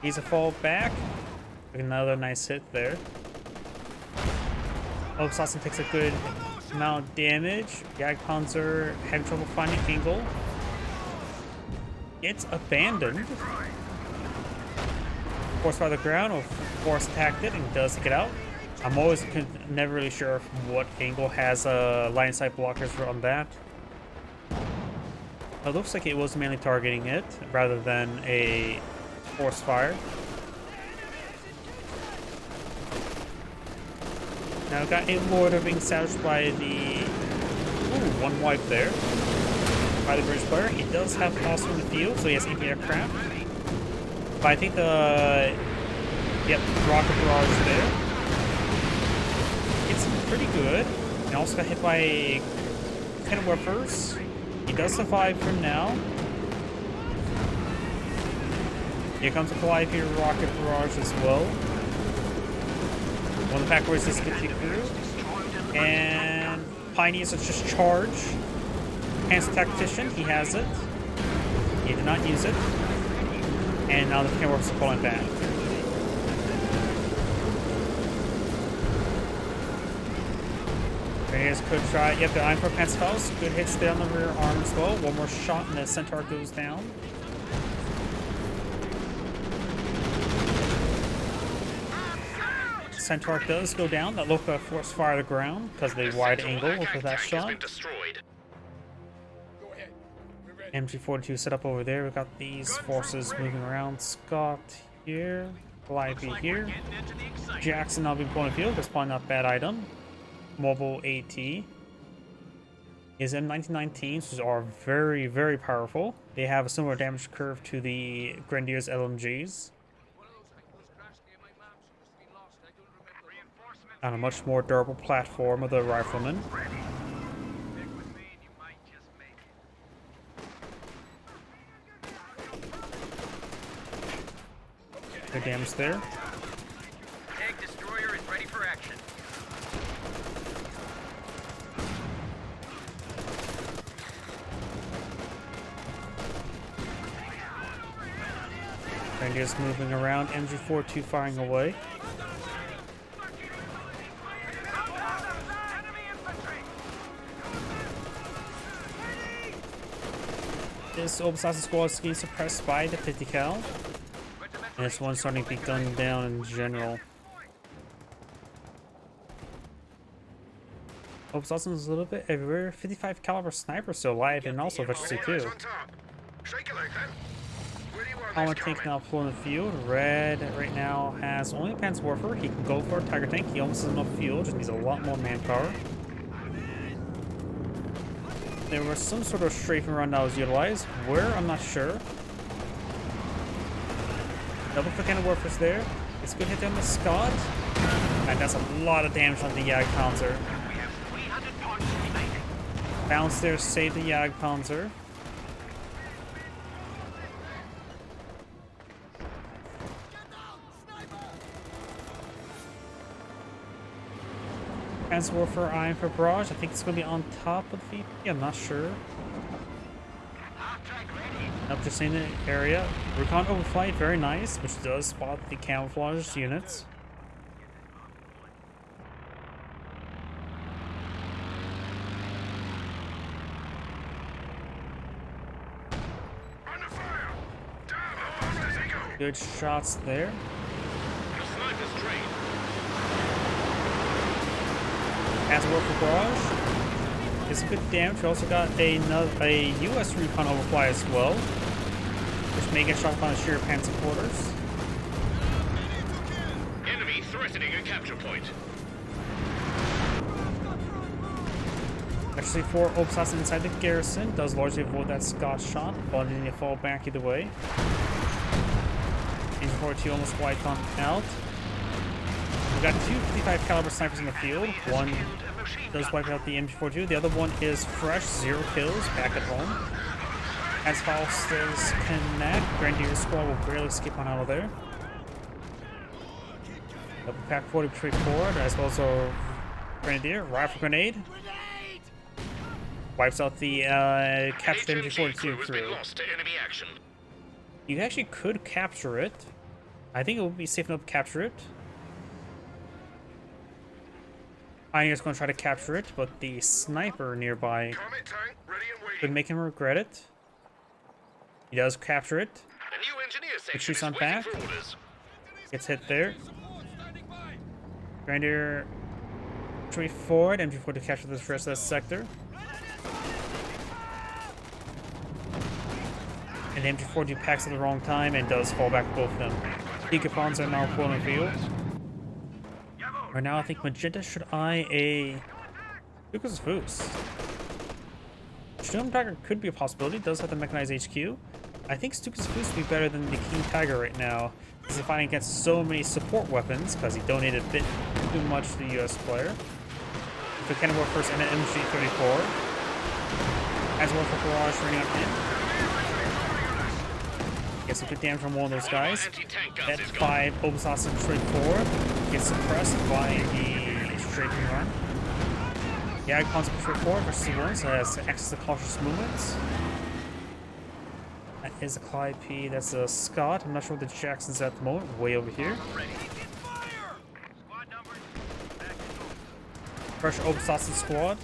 S1: He's a fall back. Another nice hit there. Obsassin takes a good amount of damage. Jagdpanzer having trouble finding angle. It's abandoned. Force by the ground or force attacked it and does take it out. I'm always never really sure what angle has line of sight blockers on that. It looks like it was mainly targeting it rather than a force fire. Now we got a mortar being salvaged by the one wipe there by the British player. He does have also in the field, so he has anti-aircraft. But I think the rocket barrage there. It's pretty good. And also got hit by cannon warfers. He does survive for now. Here comes a Calliope rocket barrage as well. One of the pack horses get through. And Pioneers is just charge. Hands Tactician, he has it. He did not use it. And now the cannon warfers are falling back. Grenadiers could try. Yep, the Iron Core Pants House. Good hits there on the rear arm as well. One more shot and the Centaur goes down. Centaur does go down. That looked like force fire to the ground because of the wide angle with that shot. MG42 set up over there. We got these forces moving around. Scott here. Calliope here. Jackson now being pulling the field. That's probably not a bad item. Mobile AT is M1919s, which are very, very powerful. They have a similar damage curve to the Grenadiers LMGs. On a much more durable platform of the Rifleman. Good damage there.
S4: Tank destroyer is ready for action.
S1: Grenadier's moving around. MG42 firing away. This Obsassin squad is getting suppressed by the 50 cal. And this one's starting to be gunned down in general. Obsassin's a little bit everywhere. 55 caliber sniper still alive and also versatile too. Armor tank now full in the field. Red right now has only Panzer Warfare. He can go for a Tiger tank. He almost has enough fuel, just needs a lot more manpower. There was some sort of strafing run that was utilized. Where? I'm not sure. Double for Cannon Warfare's there. It's a good hit on the Scott. And that's a lot of damage on the Jagdpanzer. Bounce there, save the Jagdpanzer. Panzer Warfare eyeing for barrage. I think it's going to be on top of the VP. I'm not sure. Up just in the area. Recon overflight, very nice, which does spot the camouflage units. Good shots there.
S2: The sniper's trained.
S1: Panzer Warfare barrage. It's a good damage. We also got a US recon overfly as well, which may get shot on the sheer panzer quarters.
S2: Enemy threatening a capture point.
S1: Actually, 4 Obsassin inside the garrison does largely avoid that Scott shot, but then you fall back either way. MG42 almost wiped on out. We got 2 55 caliber snipers in the field. One does wipe out the MG42. The other one is fresh, 0 kills, back at home. As Faust does connect, Grenadier squad will barely skip on out of there. Double pack 40 straight forward, as well as a Grenadier, rifle grenade. Wipes out the captured MG42 crew.
S2: Lost to enemy action.
S1: You actually could capture it. I think it would be safe enough to capture it. Pioneer's going to try to capture it, but the sniper nearby could make him regret it. He does capture it.
S2: A new engineer
S1: It
S2: section
S1: shoots
S2: is
S1: on
S2: waiting
S1: back.
S2: for orders.
S1: Gets hit there. Grenadier retreat forward. MG4 to capture this rest of that sector. And MG4 packs at the wrong time and does fall back both of them. Decapons are now full in the field. Right now, I think Magenta should eye a Stuka's Foos. Sturm Tiger could be a possibility. It does have the mechanized HQ. I think Stuka's Foos would be better than the King Tiger right now. He's fighting against so many support weapons because he donated a bit too much to the US player. So Cannon War first and an MG34. As well for Barrage running up in. Gets some good damage from one of those guys. That 5 Obsassin straight forward gets suppressed by the strafing run. Jagdpanzer straight forward versus C1, so has access to cautious movements. That is a Clyde P. That's a Scott. I'm not sure what the Jackson's at the moment. Way over here. Fresh Obsassin squad,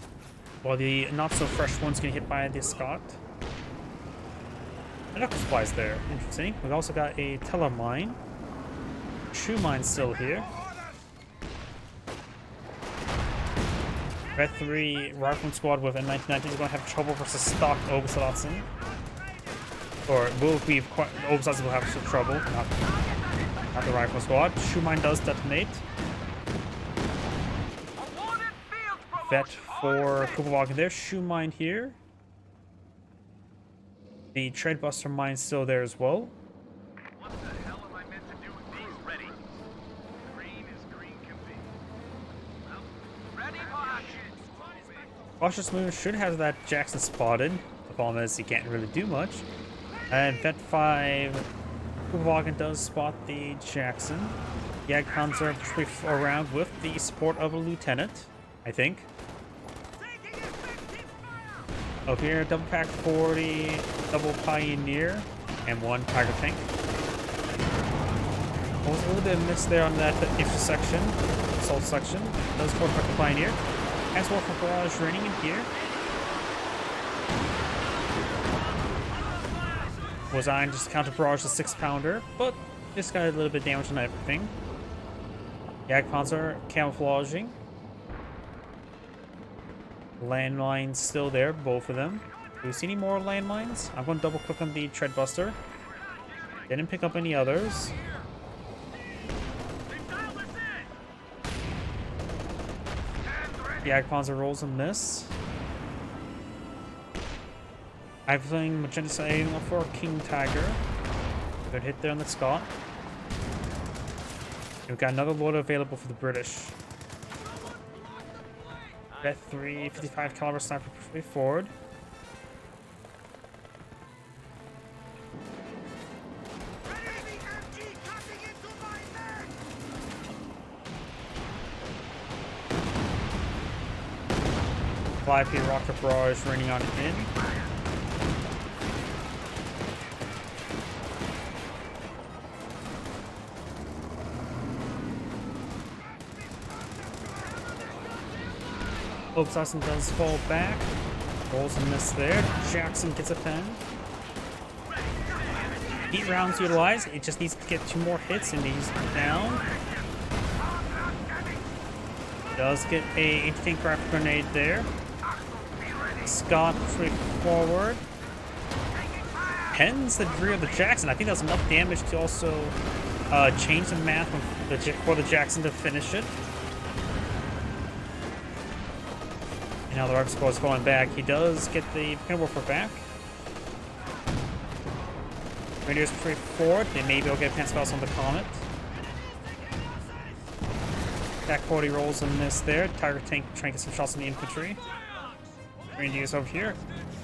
S1: while the not so fresh one's getting hit by the Scott. Medical supplies there. Interesting. We've also got a Telemine. Shoe mine still here. Red 3 Rifleman squad with M1990 is going to have trouble versus stock Obsassin. Or will be quite. Obsassin will have some trouble. Not the Rifle squad. Shoe mine does detonate. Vet for Kuppelwagen there. Shoe mine here. The Treadbuster mine's still there as well.
S4: What the hell am I meant to do with these? Ready. Green as green can be. Well, ready, march.
S1: Cautious movement should have that Jackson spotted. The problem is he can't really do much. And Vet 5 Wagen does spot the Jackson. Jagdpanzer around with the support of a lieutenant, I think. Up here, double pack 40, double Pioneer, and 1 Tiger tank. Was a little bit of miss there on that intersection, assault section. Does support the Pioneer. As well for barrage raining in here. Was on just counter barrage the 6-pounder, but just got a little bit of damage on everything. Jagdpanzer camouflaging. Landmines still there, both of them. Do we see any more landmines? I'm going to double click on the Treadbuster. Didn't pick up any others. Jagdpanzer rolls a miss. I'm playing Magenta aiming for King Tiger. Good hit there on the Scott. And we've got another loader available for the British. Got 3 55 caliber sniper pushing forward. Fly-P rocket barrage raining on in. Oaksassen does fall back. Rolls a miss there. Jackson gets a pen. Heat rounds utilized. It just needs to get 2 more hits and he's down. Does get a anti-tank rapid grenade there. Scott straight forward. Pens the rear of the Jackson. I think that's enough damage to also change the math for the Jackson to finish it. And now the Arc Squad is falling back. He does get the Pinwolfer back. Raiders straight forward. They maybe will get pen spells on the Comet. Back 40 rolls and miss there. Tiger tank trying to get some shots on the infantry. Rangers over here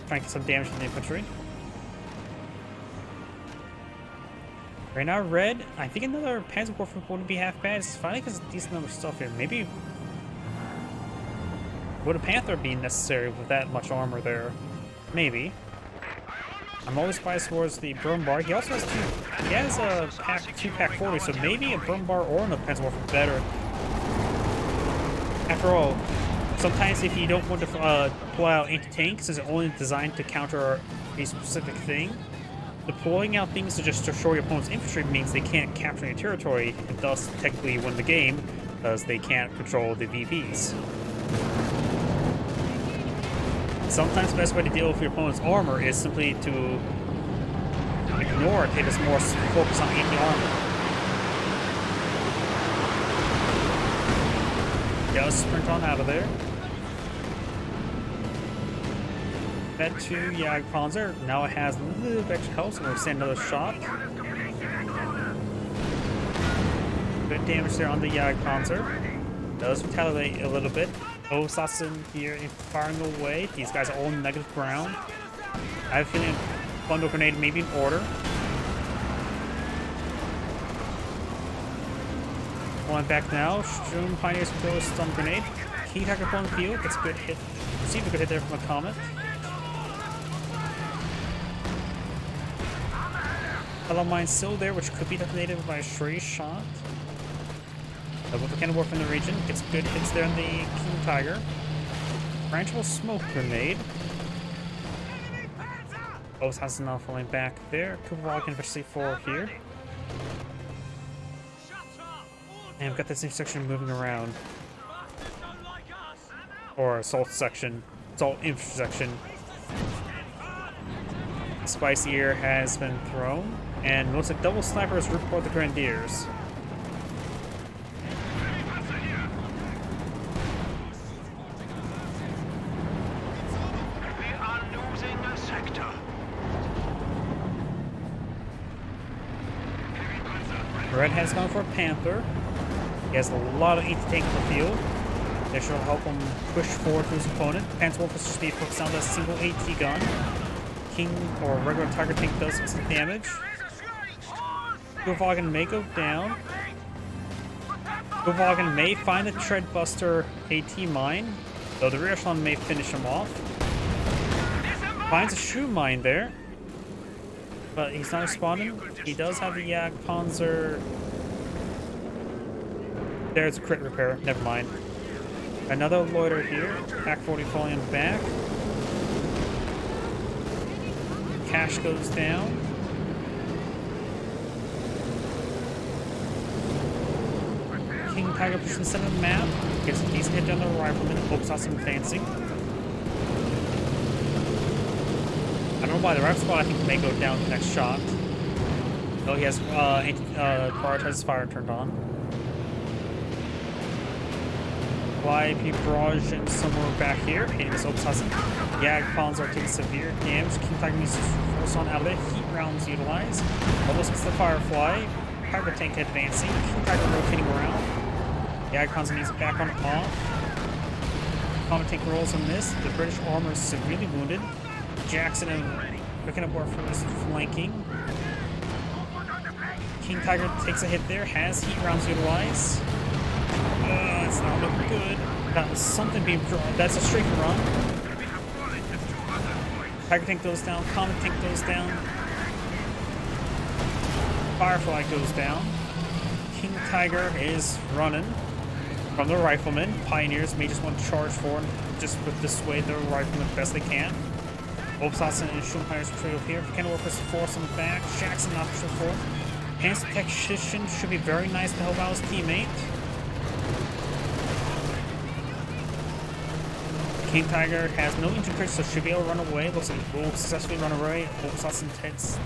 S1: trying to get some damage on the infantry. Right now, red. I think another Panzerwerfer wouldn't be half bad. It's finally because a decent number of stuff here. Maybe would a Panther be necessary with that much armor there? Maybe. I'm always biased towards the Brumbar. He also has a pack 2 pack 40, so maybe a Brumbar or another Panzerwerfer better. After all, sometimes if you don't want to pull out anti-tanks, is only designed to counter a specific thing. Deploying out things to just destroy your opponent's infantry means they can't capture your territory, and thus technically win the game, because they can't control the VPs. Sometimes the best way to deal with your opponent's armor is simply to ignore it and just more focus on anti-armor. Does sprint on out of there. That 2 Jagdpanzer. Now it has a little bit extra health, so we'll send another shot. Good damage there on the Jagdpanzer. Does retaliate a little bit. Oaksassen here firing away. These guys are all negative ground. I have a feeling bundle grenade may be in order. Going back now. Strum Pioneers throw a stun grenade. King Tiger on the field gets a good hit. Receive a good hit there from a Comet. Hello Mine still there, which could be detonated by a stray shot. Double the cannon warp in the region. Gets good hits there on the King Tiger. Branchable smoke grenade. Oaksassen now falling back there. Kuvalk can eventually fall here. And we've got this intersection moving around. Or assault section. Assault intersection. Spicy Ear has been thrown. And looks like double snipers report the Grenadiers. Red has gone for a Panther. He has a lot of anti-tank in the field. That should help him push forward to his opponent. Panzerwerfer is just be focused on that single AT gun. King or regular Tiger tank does some damage. Gullwagen may go down. Gullwagen may find the Treadbuster AT mine, though the rear echelon may finish him off. Finds a shoe mine there, but he's not responding. He does have the Jagdpanzer. There's a crit repair. Never mind. Another loiter here. Pack 40 falling back. Cash goes down. King Tiger pushes the center of the map. Gets a decent hit down the rifleman. Hopes on some advancing. I don't know why the rifle squad I think may go down the next shot. Oh, he has prioritized fire turned on. YP barrage in somewhere back here. Hitting this Obsassin. Jagdpanzer taking severe damage. King Tiger needs to force on out of it. Heat rounds utilized. Almost gets the Firefly. Tiger tank advancing. King Tiger rotating around. Jagdpanzer needs back on off. Comet tank rolls on this. The British armor is severely wounded. Jackson and picking up more from his flanking. King Tiger takes a hit there. Has heat rounds utilized. It's not looking good. That was something being drawn. That's a straight run. Tiger tank goes down. Comet tank goes down. Firefly goes down. King Tiger is running from the riflemen. Pioneers may just want to charge forward, just with dissuade the riflemen the best they can. Obsassin and Schulmeyer's trio here. Can work with force on the back. Jackson not pushing forward. Hands protection should be very nice to help out his teammate. King Tiger has no injury, so should be able to run away. Looks like he will successfully run away. Obsassin Ted's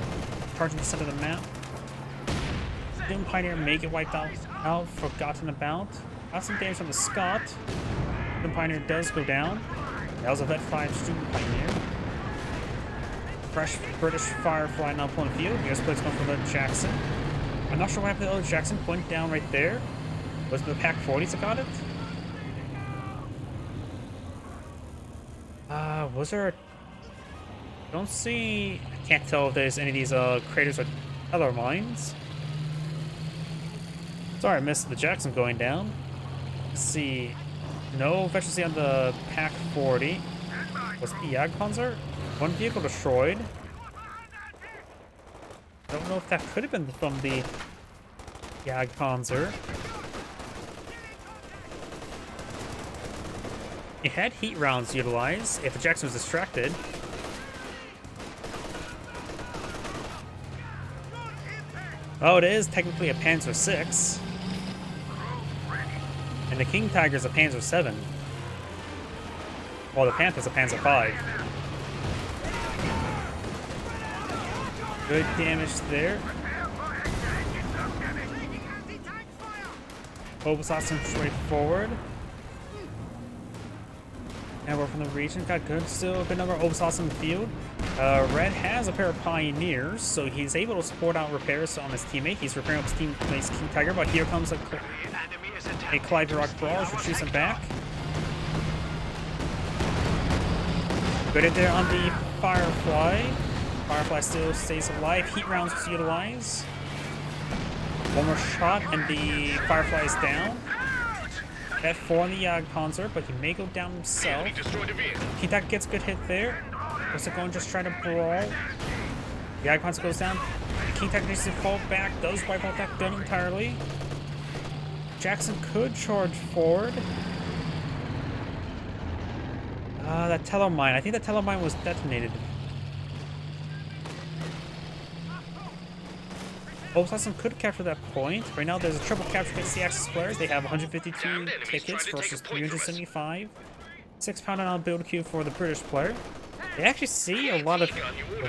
S1: charging the center of the map. Doom Pioneer may get wiped out, forgotten about. Got some damage on the Scott. Doom Pioneer does go down. That was a Vet 5 Student Pioneer. Fresh British Firefly now pulling field. Here's plates going for the Jackson. I'm not sure what happened to the other Jackson. Went down right there. Was it the Pack 40s that got it? Was there... I don't see... I can't tell if there's any of these craters or other mines. Sorry, I missed the Jackson going down. Let's see. No efficiency on the Pack 40. Was it the Jagdpanzer? One vehicle destroyed. I don't know if that could have been from the Jagdpanzer. It had heat rounds utilized if the Jackson was distracted. Oh, it is technically a Panzer 6. And the King Tiger's a Panzer 7. While the Panther's a Panzer 5. Good damage there. Obsassin straight forward. And we're from the region. Got still a good number of Obsassin in the field. Red has a pair of Pioneers, so he's able to support out repairs on his teammate. He's repairing up his teammate's King Tiger, but here comes a Clyde Rock Barrage, which shoots him back. Good hit there on the Firefly. Firefly still stays alive. Heat rounds to utilize. One more shot, and the Firefly is down. F4 on the Jagdpanzer, but he may go down himself. King Tiger gets a good hit there. Looks like going just trying to brawl. The Jagdpanzer goes down. The King Tiger needs to fall back. Does wipe out that gun entirely. Jackson could charge forward. That Tellermine. I think that Tellermine was detonated. Obsassin could capture that point. Right now, there's a triple capture against the Axis players. They have 152 tickets versus 375. 6 pound on build queue for the British player. They actually see a lot of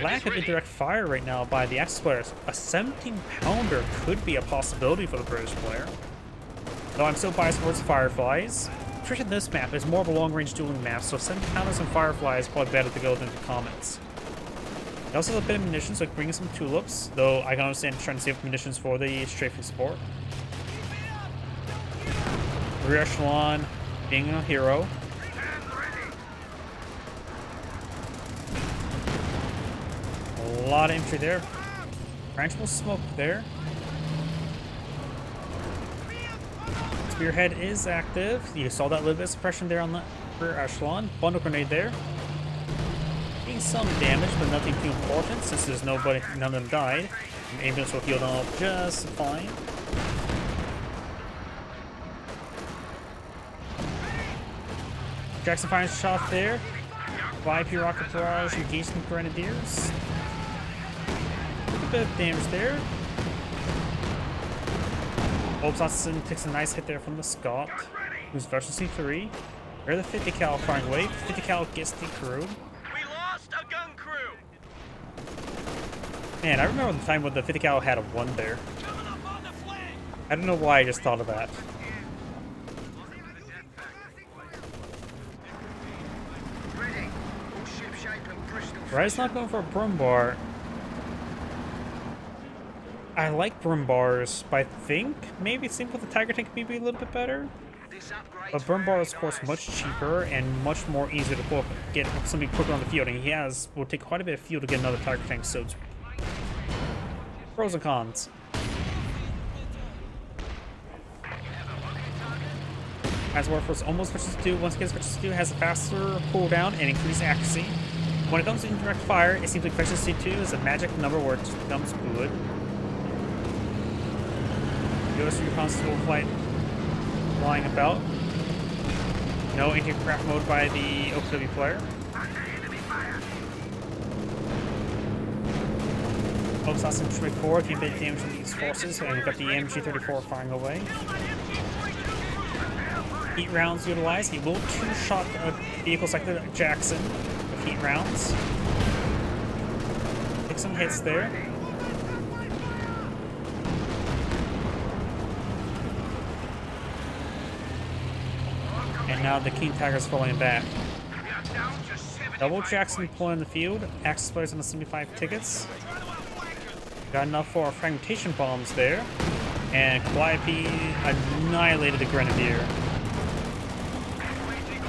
S1: lack of indirect fire right now by the Axis players. A 17-pounder could be a possibility for the British player. Though I'm still biased towards Fireflies. Trick in this map is more of a long-range dueling map, so 17-pounders and Fireflies is probably better to go than the Comets. He also has a bit of munitions, like bringing some tulips, though I can understand trying to save munitions for the strafing support. Rear echelon being a hero. A lot of infantry there. Branchable smoke there. Spearhead is active. You saw that little bit of suppression there on the rear echelon. Bundle grenade there. Doing some damage, but nothing too important since there's nobody, none of them died. And ambulance will heal them up just fine. Jackson finds a shot there. VIP rocket barrage engaging grenadiers. A bit of damage there. Olbsatson takes a nice hit there from the Scott, who's version C3. They're the 50 cal firing wave. 50 cal gets the crew.
S4: We lost a gun crew.
S1: Man, I remember the time when the 50 cal had a 1 there. I don't know why I just thought of that. Rise not going for a Brumbar. I like Brumbars, but I think maybe it seems with the Tiger tank maybe a little bit better. But Brumbar is of course much cheaper and much more easier to get something quicker on the field, and will take quite a bit of fuel to get another Tiger tank, so it's pros and cons. As Warforce almost switches to 2, once again switches to 2, has a faster cooldown and increased accuracy. When it comes to indirect fire, it seems like Efficiency 2 is a magic number where it just becomes good. US Reconstable flight flying about. No anti-craft mode by the OPW player. Assassin 24 can bit damage from these forces, and we've got the MG34 firing away. Heat rounds utilized. He will two-shot vehicles like the Jackson with heat rounds. Take some hits there. And now the King Tiger's falling back. Double Jackson pulling the field. Axis players on the 75 tickets. Got enough for fragmentation bombs there. And Calliope annihilated the Grenadier.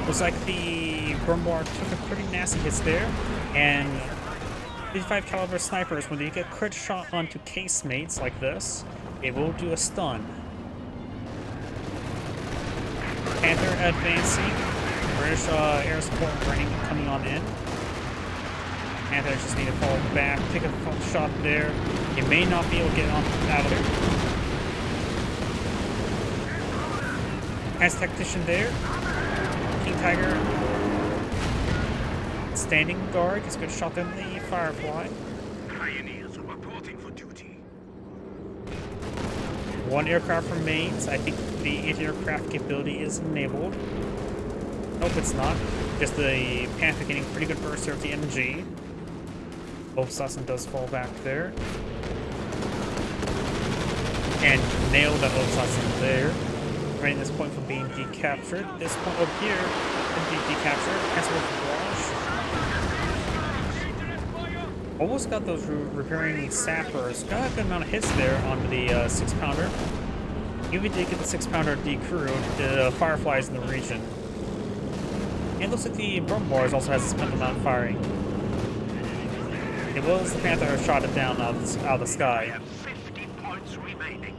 S1: Looks like the Brumbar took a pretty nasty hits there. And 55 caliber snipers, when they get crit shot onto casemates like this, it will do a stun. Panther advancing. British air support coming on in. Panther just need to fall back, take a shot there. You may not be able to get on out of there. Has Tactician there. King Tiger standing guard gets a good shot in the Firefly.
S4: Pioneers are reporting for duty.
S1: One aircraft remains. I think the anti-aircraft capability is enabled. Nope, it's not. Just the Panther getting pretty good burst here with the MG. Olbsatson does fall back there. And nailed that Olbsatson there. Preventing this point from being decaptured. This point over here can be decaptured. Cancel with barrage. Almost got those repairing sappers. Got a good amount of hits there onto the 6-pounder. Even did get the 6-pounder decrewed, the Fireflies in the region. And it looks like the Brumbars also has a significant amount of firing. It was the Panther who shot it down out of the sky.
S4: 50 points remaining.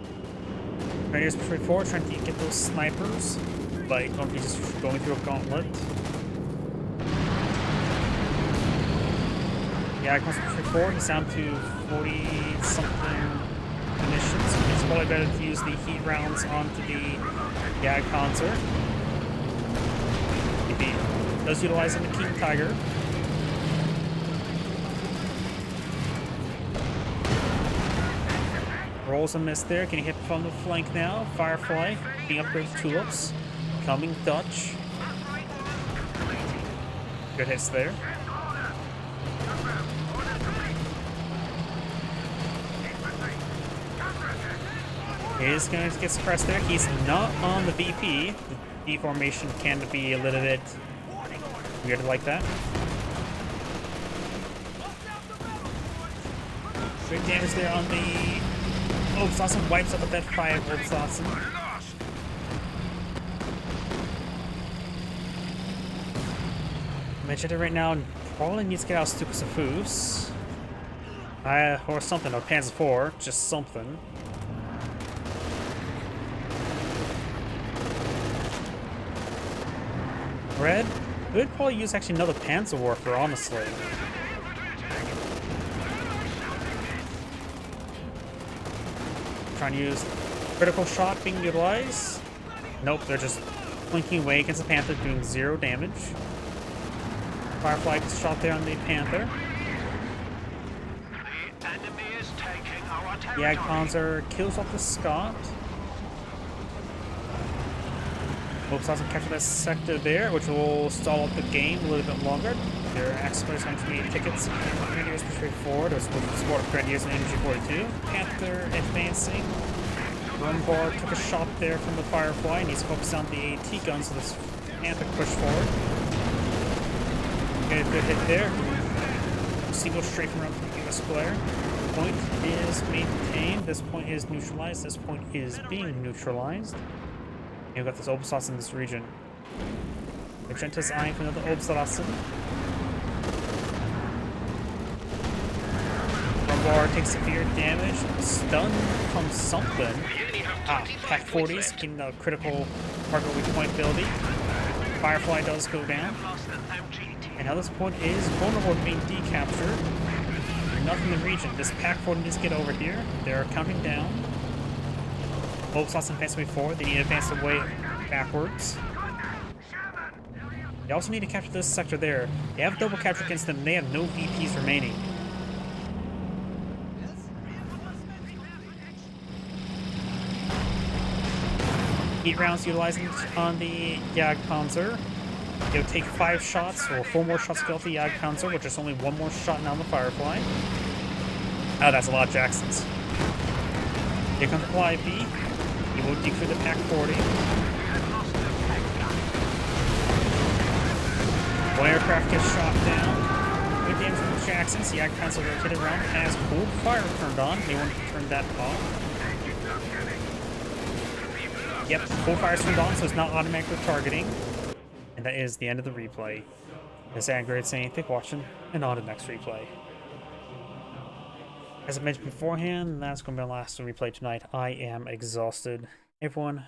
S1: Raiders push forward, trying to get those snipers, but don't be just going through a gauntlet. Yeah, Icons push forward. He's down to 40-something munitions. It's probably better to use the heat rounds onto the Icons. If he does utilize the King Tiger. Rolls a miss there, getting hit from the flank now. Firefly being upgraded to Tulips. Coming Dutch. Good hits there. He is going to get suppressed there. He's not on the VP. The V formation can be a little bit weird like that. Big damage there on the Olbsatson. Wipes out the Vet 5 Olbsatson. Mentioned it right now, probably needs to get out Stukas of Foos. Or something, or Panzer 4, just something. Red, we would probably use actually another Panzerwerfer, honestly. Trying to use critical shot being utilized. Nope, they're just blinking away against the Panther, doing 0 damage. Firefly gets shot there on the Panther.
S4: The enemy is taking our
S1: The Jagdpanzer kills off the Scott. Hopes doesn't capture that sector there, which will stall up the game a little bit longer. Their Axplayers going to be tickets. Grenadiers push straight forward. There's support Grenadiers and Energy 42. Panther advancing. Rumbar took a shot there from the Firefly and he's focused on the AT gun, so this Panther push forward. Get a good hit there. Single strafe around from the US player. Point is maintained. This point is neutralized. This point is being neutralized. And we've got this Obersassen in this region. Magenta's eyeing for another Obersassen. Rumbar takes severe damage. Stun from something.
S2: The enemy have
S1: Ah,
S2: 25
S1: Pack
S2: points
S1: 40s
S2: left.
S1: getting a critical cargo weak point ability. Firefly does go down. And now this point is vulnerable to being decaptured. Nothing in the region. This Pack 40 needs to get over here. They're counting down. Obersassen advancing forward. They need to advance away backwards. They also need to capture this sector there. They have double capture against them. They have no VPs remaining. Heat rounds utilizing on the Jagdpanzer. They'll take 5 shots, or 4 more shots to kill the Jagdpanzer, which is only 1 more shot now on the Firefly. Oh, that's a lot of Jacksons. Here comes the Fly B. He will decrease the Pack 40. One aircraft gets shot down. Good damage from the Jacksons. The Jagdpanzer rotated around, has cold fire turned on. They want to turn that off. Yep, full fire turned on, so it's not automatically targeting. And that is the end of the replay. This is Angrid saying thank you for watching, and on to the next replay. As I mentioned beforehand, that's going to be the last replay tonight. I am exhausted. Everyone,